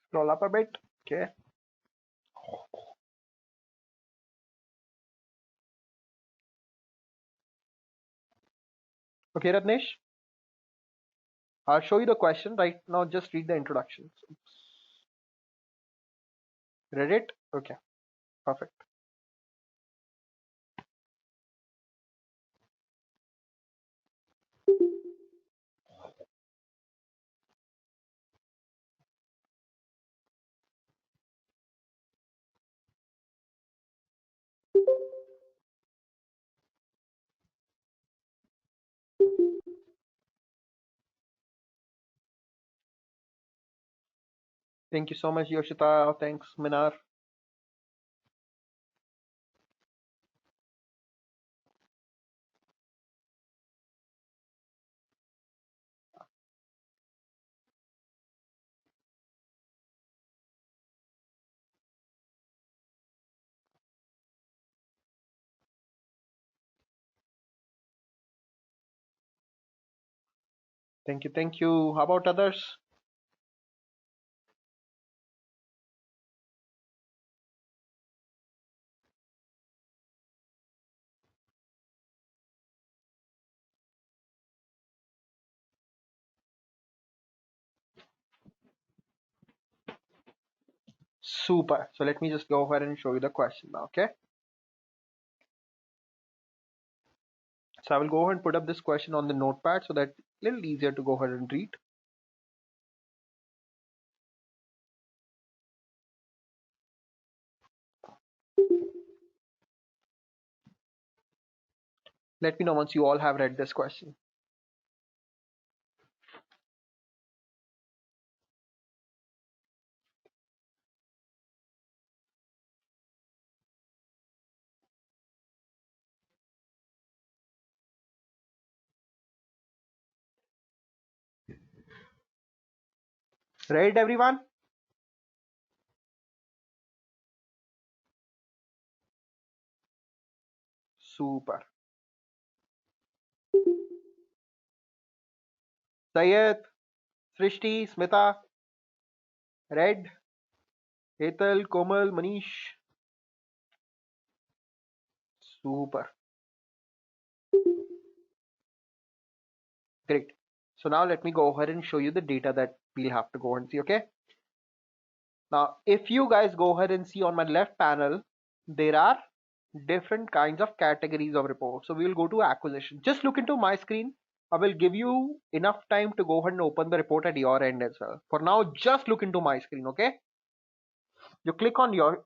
Scroll up a bit, okay? Okay, Ratnesh? I'll show you the question right now. Just read the introductions. Read it? Okay, perfect. Thank you so much, Yoshita. Thanks, Minar. Thank you, thank you. How about others? Super. So let me just go ahead and show you the question now, okay? So I will go ahead and put up this question on the notepad so that a little easier to go ahead and read. Let me know once you all have read this question. Read everyone? Super. Sayed, Srishti, Smita, Red, Hetal, Komal, Manish. Super. Great. So now let me go ahead and show you the data that we'll have to go and see, okay? Now, if you guys go ahead and see on my left panel, there are different kinds of categories of reports. So we will go to acquisition. Just look into my screen. I will give you enough time to go ahead and open the report at your end as well. For now, just look into my screen, okay? You click on your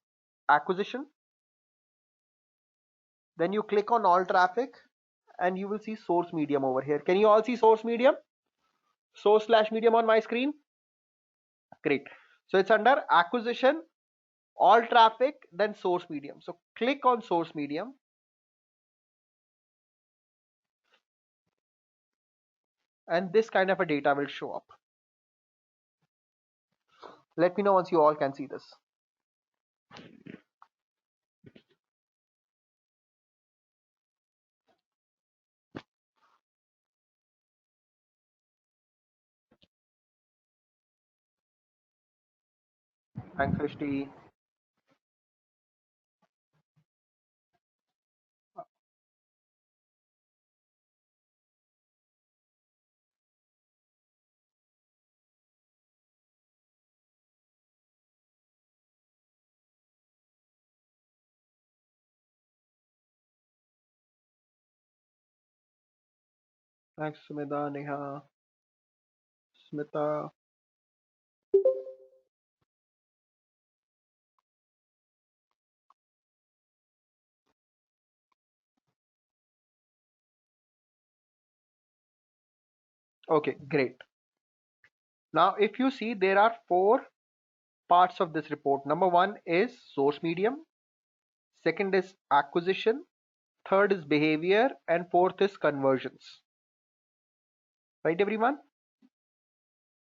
acquisition, then you click on all traffic, and you will see source medium over here. Can you all see source medium? Source slash medium on my screen? Great. So it's under acquisition, all traffic, then source medium. So click on source medium. And this kind of a data will show up. Let me know once you all can see this. Thanks, Srishti. Thanks, Sumida, Neha, Smita. Okay, great. Now, if you see, there are four parts of this report. Number one is source medium. Second is acquisition. Third is behavior. And fourth is conversions. Right, everyone?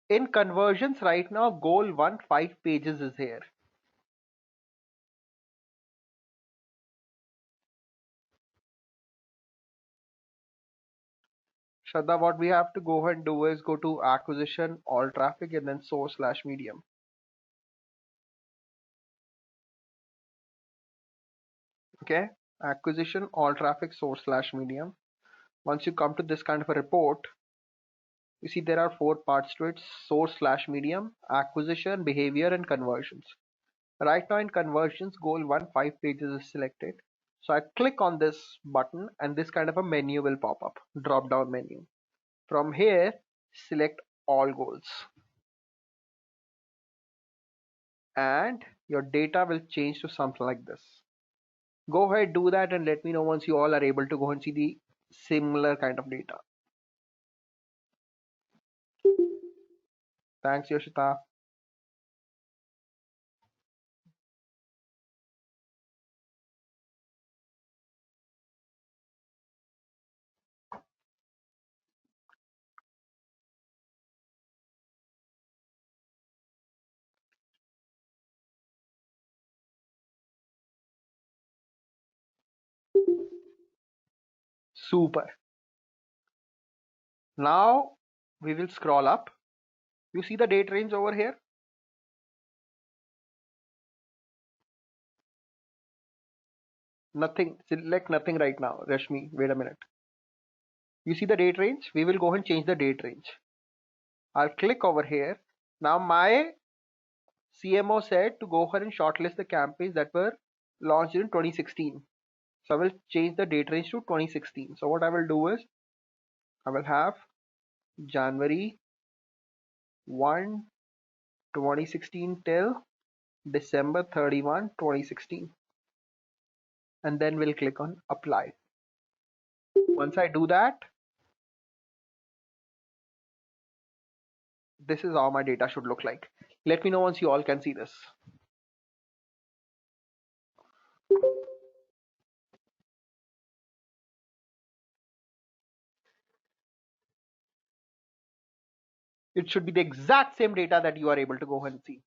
In conversions right now, goal 1, 5 pages is here. Shraddha, what we have to go ahead and do is go to acquisition, all traffic, and then source slash medium. Okay, acquisition, all traffic, source slash medium. Once you come to this kind of a report, you see there are four parts to it: source slash medium, acquisition, behavior, and conversions. Right now in conversions goal 1, 5 pages is selected. So I click on this button and this kind of a menu will pop up, drop down menu. From here, select all goals. And your data will change to something like this. Go ahead, do that and let me know once you all are able to go and see the similar kind of data. Thanks, Yoshita. Super. Now we will scroll up. You see the date range over here? Nothing. Select nothing right now. Rashmi, wait a minute. You see the date range? We will go and change the date range. I'll click over here. Now my CMO said to go ahead and shortlist the campaigns that were launched in 2016. So I will change the date range to 2016. So what I will do is I will have January 1, 2016 till December 31, 2016. And then we'll click on apply. Once I do that, this is how my data should look like. Let me know once you all can see this. It should be the exact same data that you are able to go ahead and see.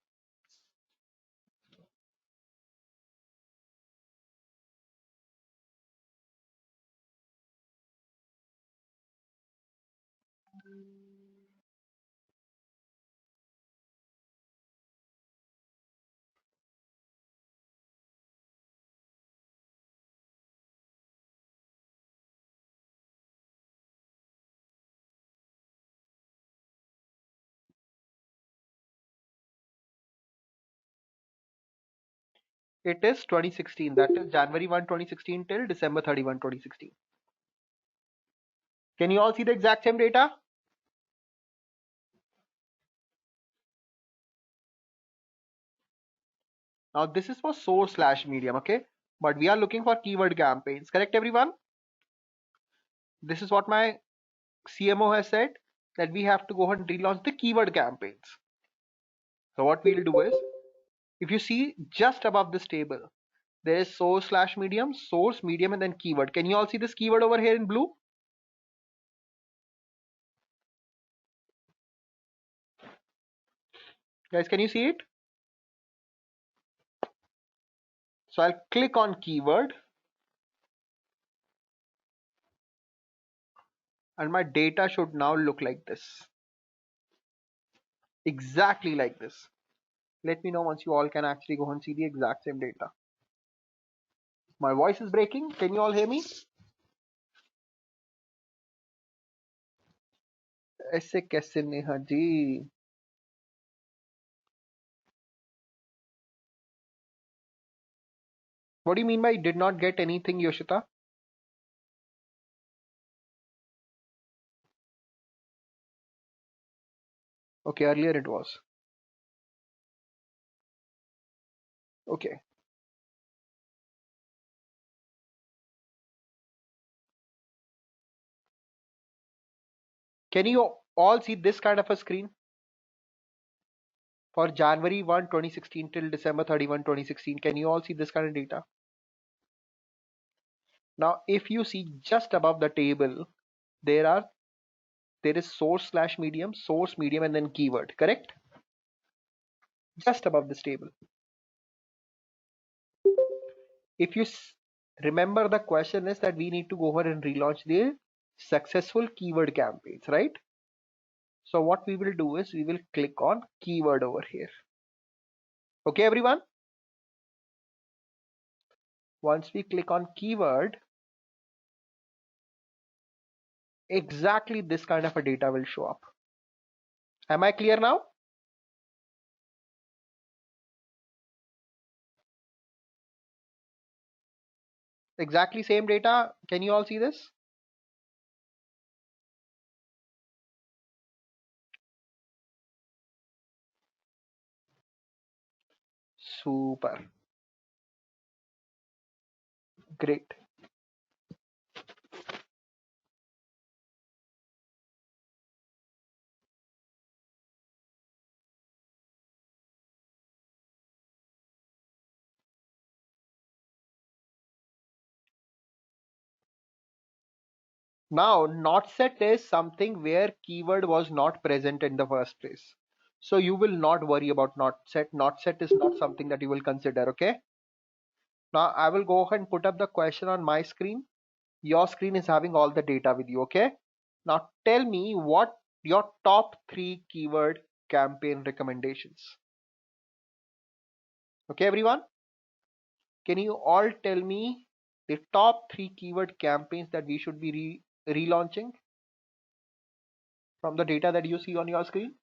It is 2016. That is January 1, 2016 till December 31, 2016. Can you all see the exact same data? Now this is for source/medium, okay? But we are looking for keyword campaigns, correct everyone? This is what my CMO has said, that we have to go ahead and relaunch the keyword campaigns. So what we'll do is, if you see just above this table, there is source/medium, source, medium, and then keyword. Can you all see this keyword over here in blue? Guys, can you see it? So I'll click on keyword and my data should now look like this. Exactly like this. Let me know once you all can actually go and see the exact same data. My voice is breaking. Can you all hear me? ऐसे कैसे Neha ji? What do you mean by did not get anything, Yoshita? Okay, earlier it was. Okay. Can you all see this kind of a screen? For January 1, 2016 till December 31, 2016. Can you all see this kind of data? Now, if you see just above the table, there is source/medium, source, medium, and then keyword, correct? Just above this table. If you remember, the question is that we need to go ahead and relaunch the successful keyword campaigns, right? So what we will do is we will click on keyword over here. Okay, everyone? Once we click on keyword, exactly this kind of a data will show up. Am I clear now? Exactly same data. Can you all see this? Super. Great. Now, not set is something where keyword was not present in the first place. So you will not worry about not set. Not set is not something that you will consider, okay? Now I will go ahead and put up the question on my screen. Your screen is having all the data with you, okay? Now tell me what your top three keyword campaign recommendations. Okay, everyone? Can you all tell me the top three keyword campaigns that we should be relaunching from the data that you see on your screen?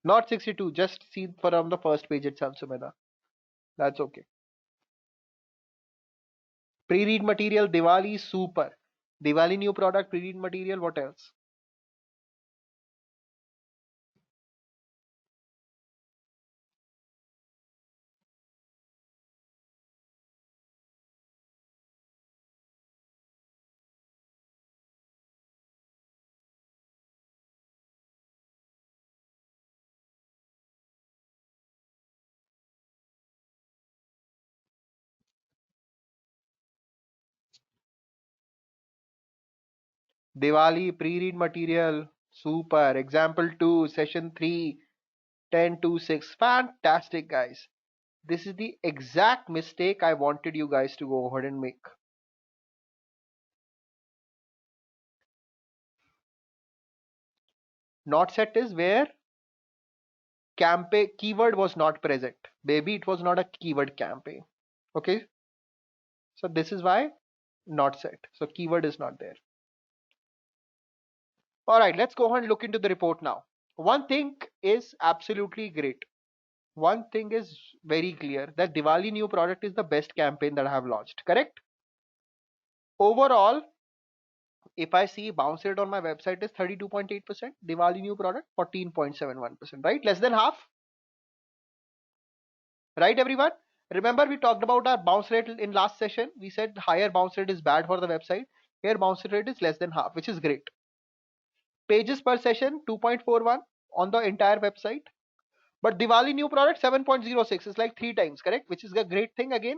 Not 62, just see from the first page itself, Sumedha. That's okay. Pre-read material, Diwali, super. Diwali new product, pre-read material, what else? Diwali pre-read material, super. Example 2, session 3, 10 to 6. Fantastic, guys. This is the exact mistake I wanted you guys to go ahead and make. Not set is where campaign keyword was not present. Maybe it was not a keyword campaign. Okay, so this is why not set. So keyword is not there. All right, let's go ahead and look into the report now. One thing is absolutely great. One thing is very clear that Diwali new product is the best campaign that I have launched. Correct? Overall, if I see bounce rate on my website is 32.8%, Diwali new product 14.71%, right? Less than half, right, everyone? Remember, we talked about our bounce rate in last session. We said higher bounce rate is bad for the website. Here, bounce rate is less than half, which is great. Pages per session 2.41 on the entire website. But Diwali new product 7.06 is like 3 times, correct? Which is a great thing again.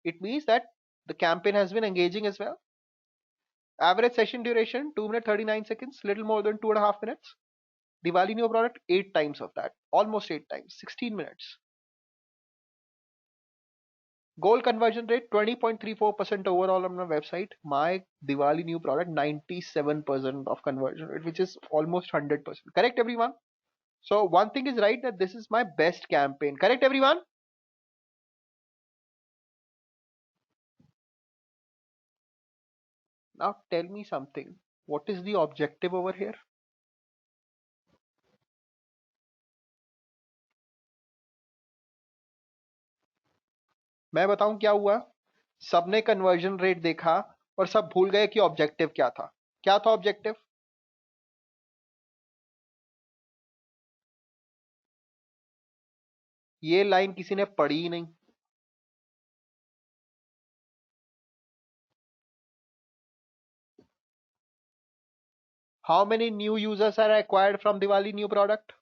It means that the campaign has been engaging as well. Average session duration 2 minutes 39 seconds, little more than 2.5 minutes. Diwali new product 8 times of that, almost 8 times, 16 minutes. Goal conversion rate 20.34% overall on my website. My Diwali new product 97% of conversion rate, which is almost 100%. Correct, everyone? So one thing is right that this is my best campaign. Correct, everyone? Now tell me something. What is the objective over here? मैं बताऊं क्या हुआ? सबने conversion rate देखा और सब भूल गए कि ऑब्जेक्टिव क्या था. क्या था ऑब्जेक्टिव? ये लाइन किसी ने पढ़ी ही नहीं. How many new users are acquired from Diwali new product?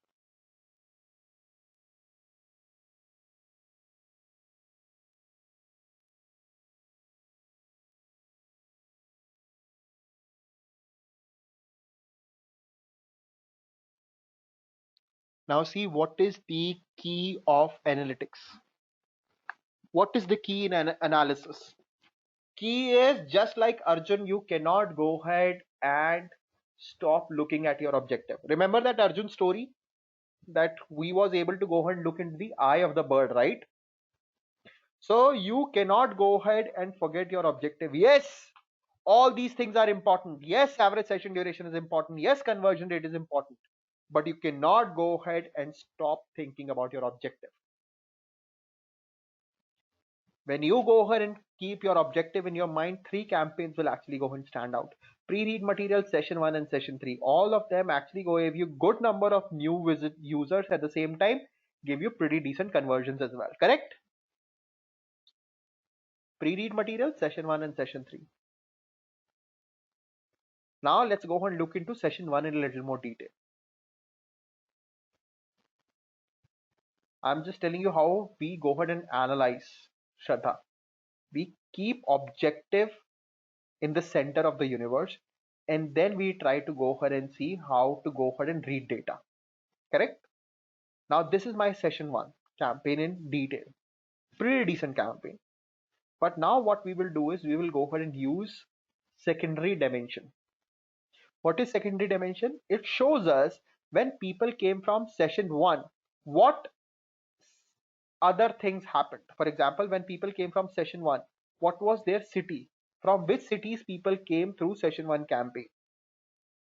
Now see what is the key of analytics. What is the key in analysis? Key is just like Arjun, you cannot go ahead and stop looking at your objective. Remember that Arjun story that we was able to go ahead and look into the eye of the bird, right? So you cannot go ahead and forget your objective. Yes, all these things are important. Yes, average session duration is important. Yes, conversion rate is important. But you cannot go ahead and stop thinking about your objective. When you go ahead and keep your objective in your mind, three campaigns will actually go ahead and stand out. Pre-read material, session 1 and session 3. All of them actually give you good number of new visit users at the same time, give you pretty decent conversions as well. Correct? Pre-read material, session 1 and session 3. Now let's go ahead and look into session 1 in a little more detail. I'm just telling you how we go ahead and analyze, Shraddha. We keep objective in the center of the universe, and then we try to go ahead and see how to go ahead and read data. Correct? Now this is my session 1 campaign in detail. Pretty decent campaign. But now what we will do is we will go ahead and use secondary dimension. What is secondary dimension? It shows us when people came from session 1, what other things happened. For example, when people came from session 1, what was their city? From which cities people came through session 1 campaign?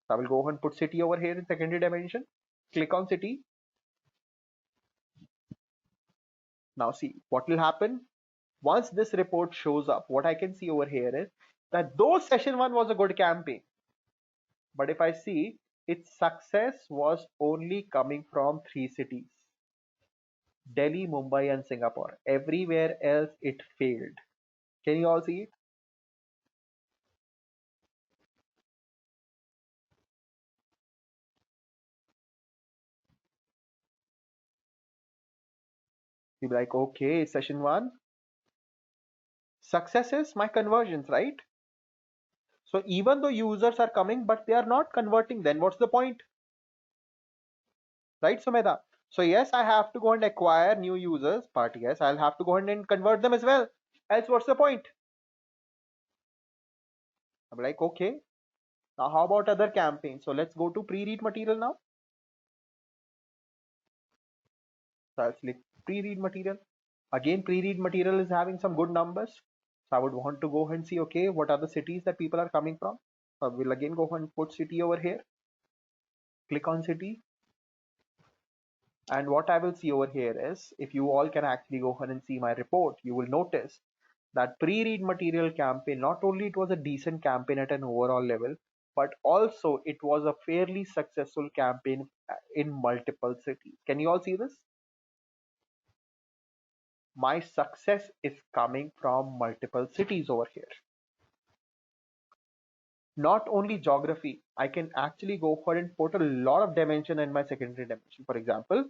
So I will go ahead and put city over here in secondary dimension. Click on city. Now see what will happen. Once this report shows up, what I can see over here is that though session 1 was a good campaign, but if I see its success was only coming from 3 cities: Delhi, Mumbai and Singapore. Everywhere else it failed. Can you all see it? You'll be like, okay, session 1 success is my conversions, right? So even though users are coming but they are not converting, then what's the point? Right, Sumedha? So yes, I have to go and acquire new users, but yes, I'll have to go ahead and convert them as well. Else what's the point? I'm like, okay, now how about other campaigns? So let's go to pre-read material now. So I'll select pre-read material. Again, pre-read material is having some good numbers. So I would want to go ahead and see, okay, what are the cities that people are coming from? So we'll again go ahead and put city over here. Click on city. And what I will see over here is, if you all can actually go ahead and see my report, you will notice that pre-read material campaign, not only it was a decent campaign at an overall level, but also it was a fairly successful campaign in multiple cities. Can you all see this? My success is coming from multiple cities over here. Not only geography, I can actually go ahead and put a lot of dimension in my secondary dimension. For example,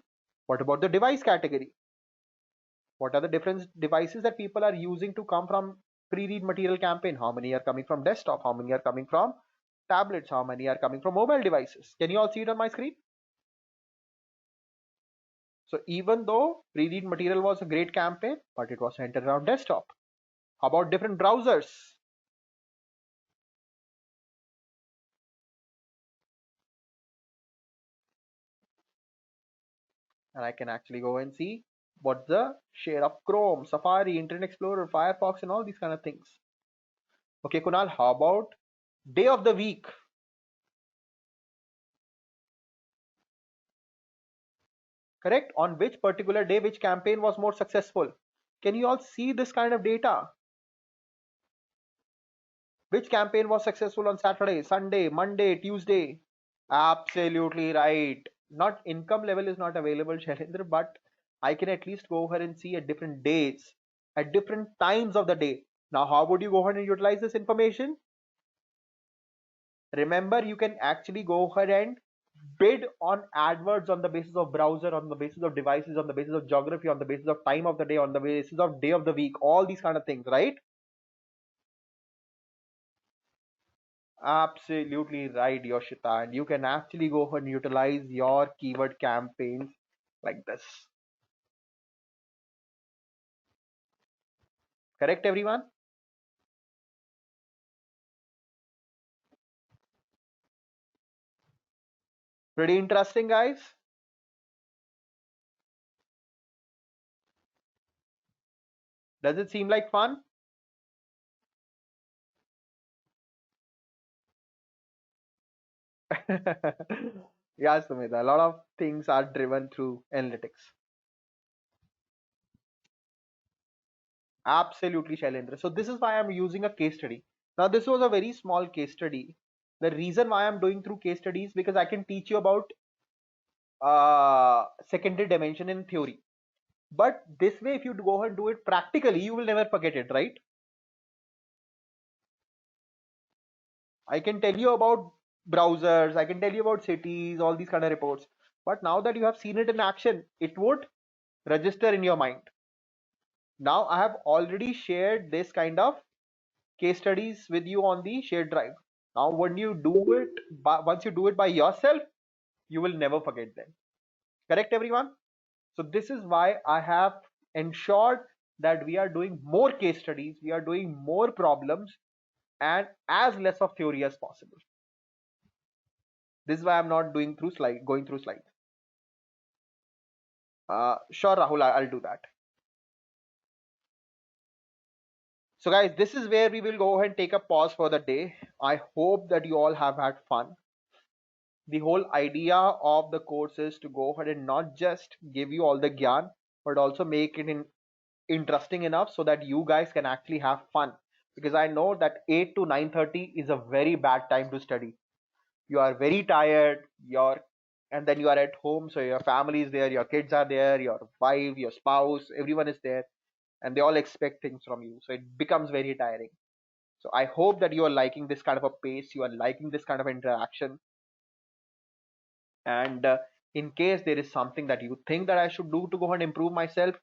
what about the device category? What are the different devices that people are using to come from pre-read material campaign? How many are coming from desktop? How many are coming from tablets? How many are coming from mobile devices? Can you all see it on my screen? So even though pre-read material was a great campaign, but it was centered around desktop. How about different browsers? And I can actually go and see what's the share of Chrome, Safari, Internet Explorer, Firefox, and all these kind of things. Okay, Kunal, how about day of the week? Correct? On which particular day, which campaign was more successful? Can you all see this kind of data? Which campaign was successful on Saturday, Sunday, Monday, Tuesday? Absolutely right. Not income level is not available, Shailendra, but I can at least go ahead and see at different days, at different times of the day. Now, how would you go ahead and utilize this information? Remember, you can actually go ahead and bid on AdWords on the basis of browser, on the basis of devices, on the basis of geography, on the basis of time of the day, on the basis of day of the week, all these kind of things, right? Absolutely right, Yoshita. And you can actually go ahead and utilize your keyword campaigns like this. Correct, everyone? Pretty interesting, guys. Does it seem like fun? Yeah, Sumita, a lot of things are driven through analytics. Absolutely, Shailendra. So this is why I'm using a case study. Now, this was a very small case study. The reason why I'm doing through case studies because I can teach you about secondary dimension in theory. But this way, if you go and do it practically, you will never forget it, right? I can tell you about browsers, I can tell you about cities, all these kind of reports. But now that you have seen it in action, it would register in your mind. Now I have already shared this kind of case studies with you on the shared drive. Now, when you do it, once you do it by yourself, you will never forget them. Correct, everyone? So this is why I have ensured that we are doing more case studies, we are doing more problems, and as less of theory as possible. This is why I'm not doing through going through slides. Sure, Rahul, I'll do that. So, guys, this is where we will go ahead and take a pause for the day. I hope that you all have had fun. The whole idea of the course is to go ahead and not just give you all the gyan, but also make it interesting enough so that you guys can actually have fun. Because I know that 8 to 9:30 is a very bad time to study. You are very tired, and then you are at home, so your family is there, your kids are there, your wife, your spouse, everyone is there, and they all expect things from you. So it becomes very tiring. So I hope that you are liking this kind of a pace, you are liking this kind of interaction, and in case there is something that you think that I should do to go ahead and improve myself,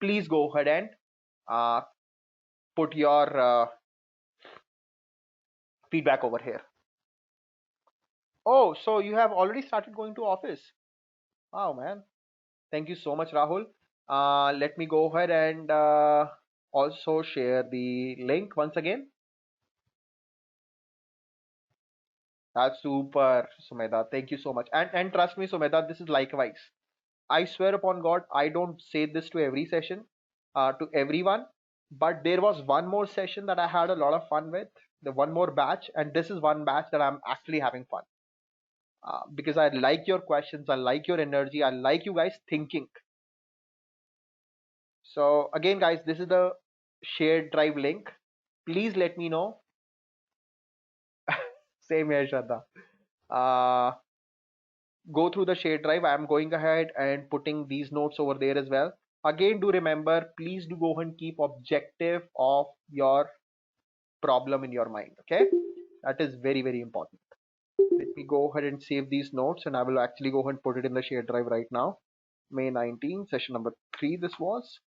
please go ahead and uh, put your feedback over here. Oh, so you have already started going to office. Wow, man. Thank you so much, Rahul. Let me go ahead and also share the link once again. That's super, Sumedha. Thank you so much. And trust me, Sumedha, this is likewise. I swear upon God, I don't say this to every session, to everyone. But there was one more session that I had a lot of fun with, the one more batch, and this is one batch that I'm actually having fun. Because I like your questions, I like your energy, I like you guys thinking. So again, guys, this is the shared drive link. Please let me know. Same here, Shraddha. Uh, go through the shared drive. I am going ahead and putting these notes over there as well. Again, do remember, please do go and keep objective of your problem in your mind. Okay, that is very, very important. Let me go ahead and save these notes, and I will actually go ahead and put it in the shared drive right now. May 19, session number 3. This was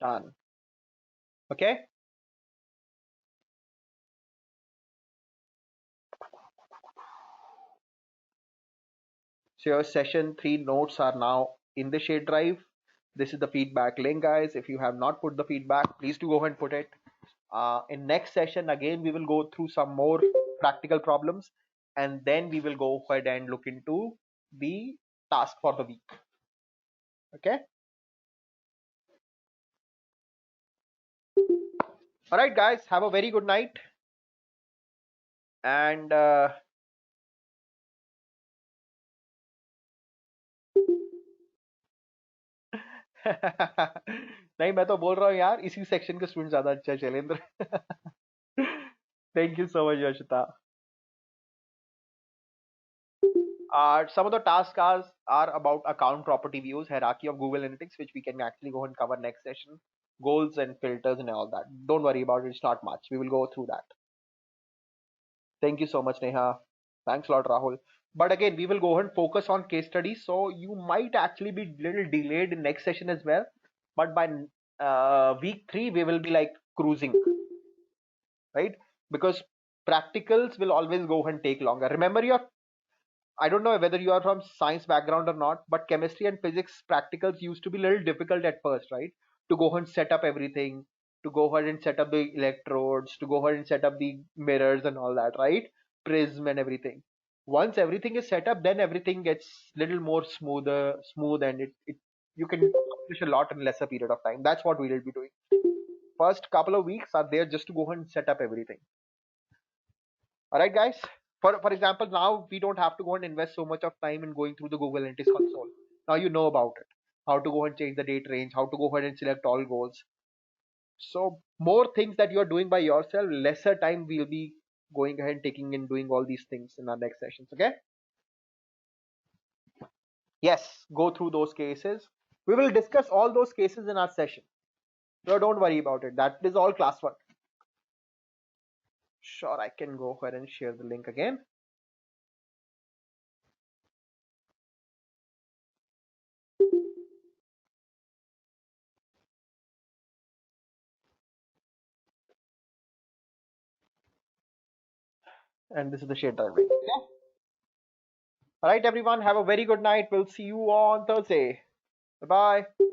done. Okay. So your session 3 notes are now in the shared drive. This is the feedback link, guys. If you have not put the feedback, please do go ahead and put it. In next session, again, we will go through some more practical problems, and then we will go ahead and look into the task for the week. Okay. All right, guys. Have a very good night. And नहीं मैं तो बोल रहा हूँ यार इसी section के student ज्यादा अच्छा है Shailendra thank you so much Yashita some of the tasks are about account property views, hierarchy of Google Analytics, which we can actually go and cover next session, goals and filters and all that. Don't worry about it, it's not much. We will go through that. Thank you so much, Neha. Thanks a lot, Rahul. But again, we will go ahead and focus on case studies. So you might actually be little delayed in next session as well. But by week 3, we will be like cruising, right? Because practicals will always go ahead and take longer. Remember your I don't know whether you are from science background or not, but chemistry and physics practicals used to be a little difficult at first, right? To go ahead and set up everything, to go ahead and set up the electrodes, to go ahead and set up the mirrors and all that, right? Prism and everything. Once everything is set up, then everything gets little more smooth, and it you can accomplish a lot in lesser period of time. That's what we will be doing. First couple of weeks are there just to go ahead and set up everything. All right, guys. For example, now we don't have to go and invest so much of time in going through the Google Analytics console. Now you know about it. How to go and change the date range, how to go ahead and select all goals. So more things that you are doing by yourself, lesser time we'll be going ahead and taking and doing all these things in our next sessions. Okay? Yes, go through those cases. We will discuss all those cases in our session. So don't worry about it. That is all classwork. Sure, I can go ahead and share the link again. And this is the share drive link. Okay? All right, everyone. Have a very good night. We'll see you on Thursday. Bye bye.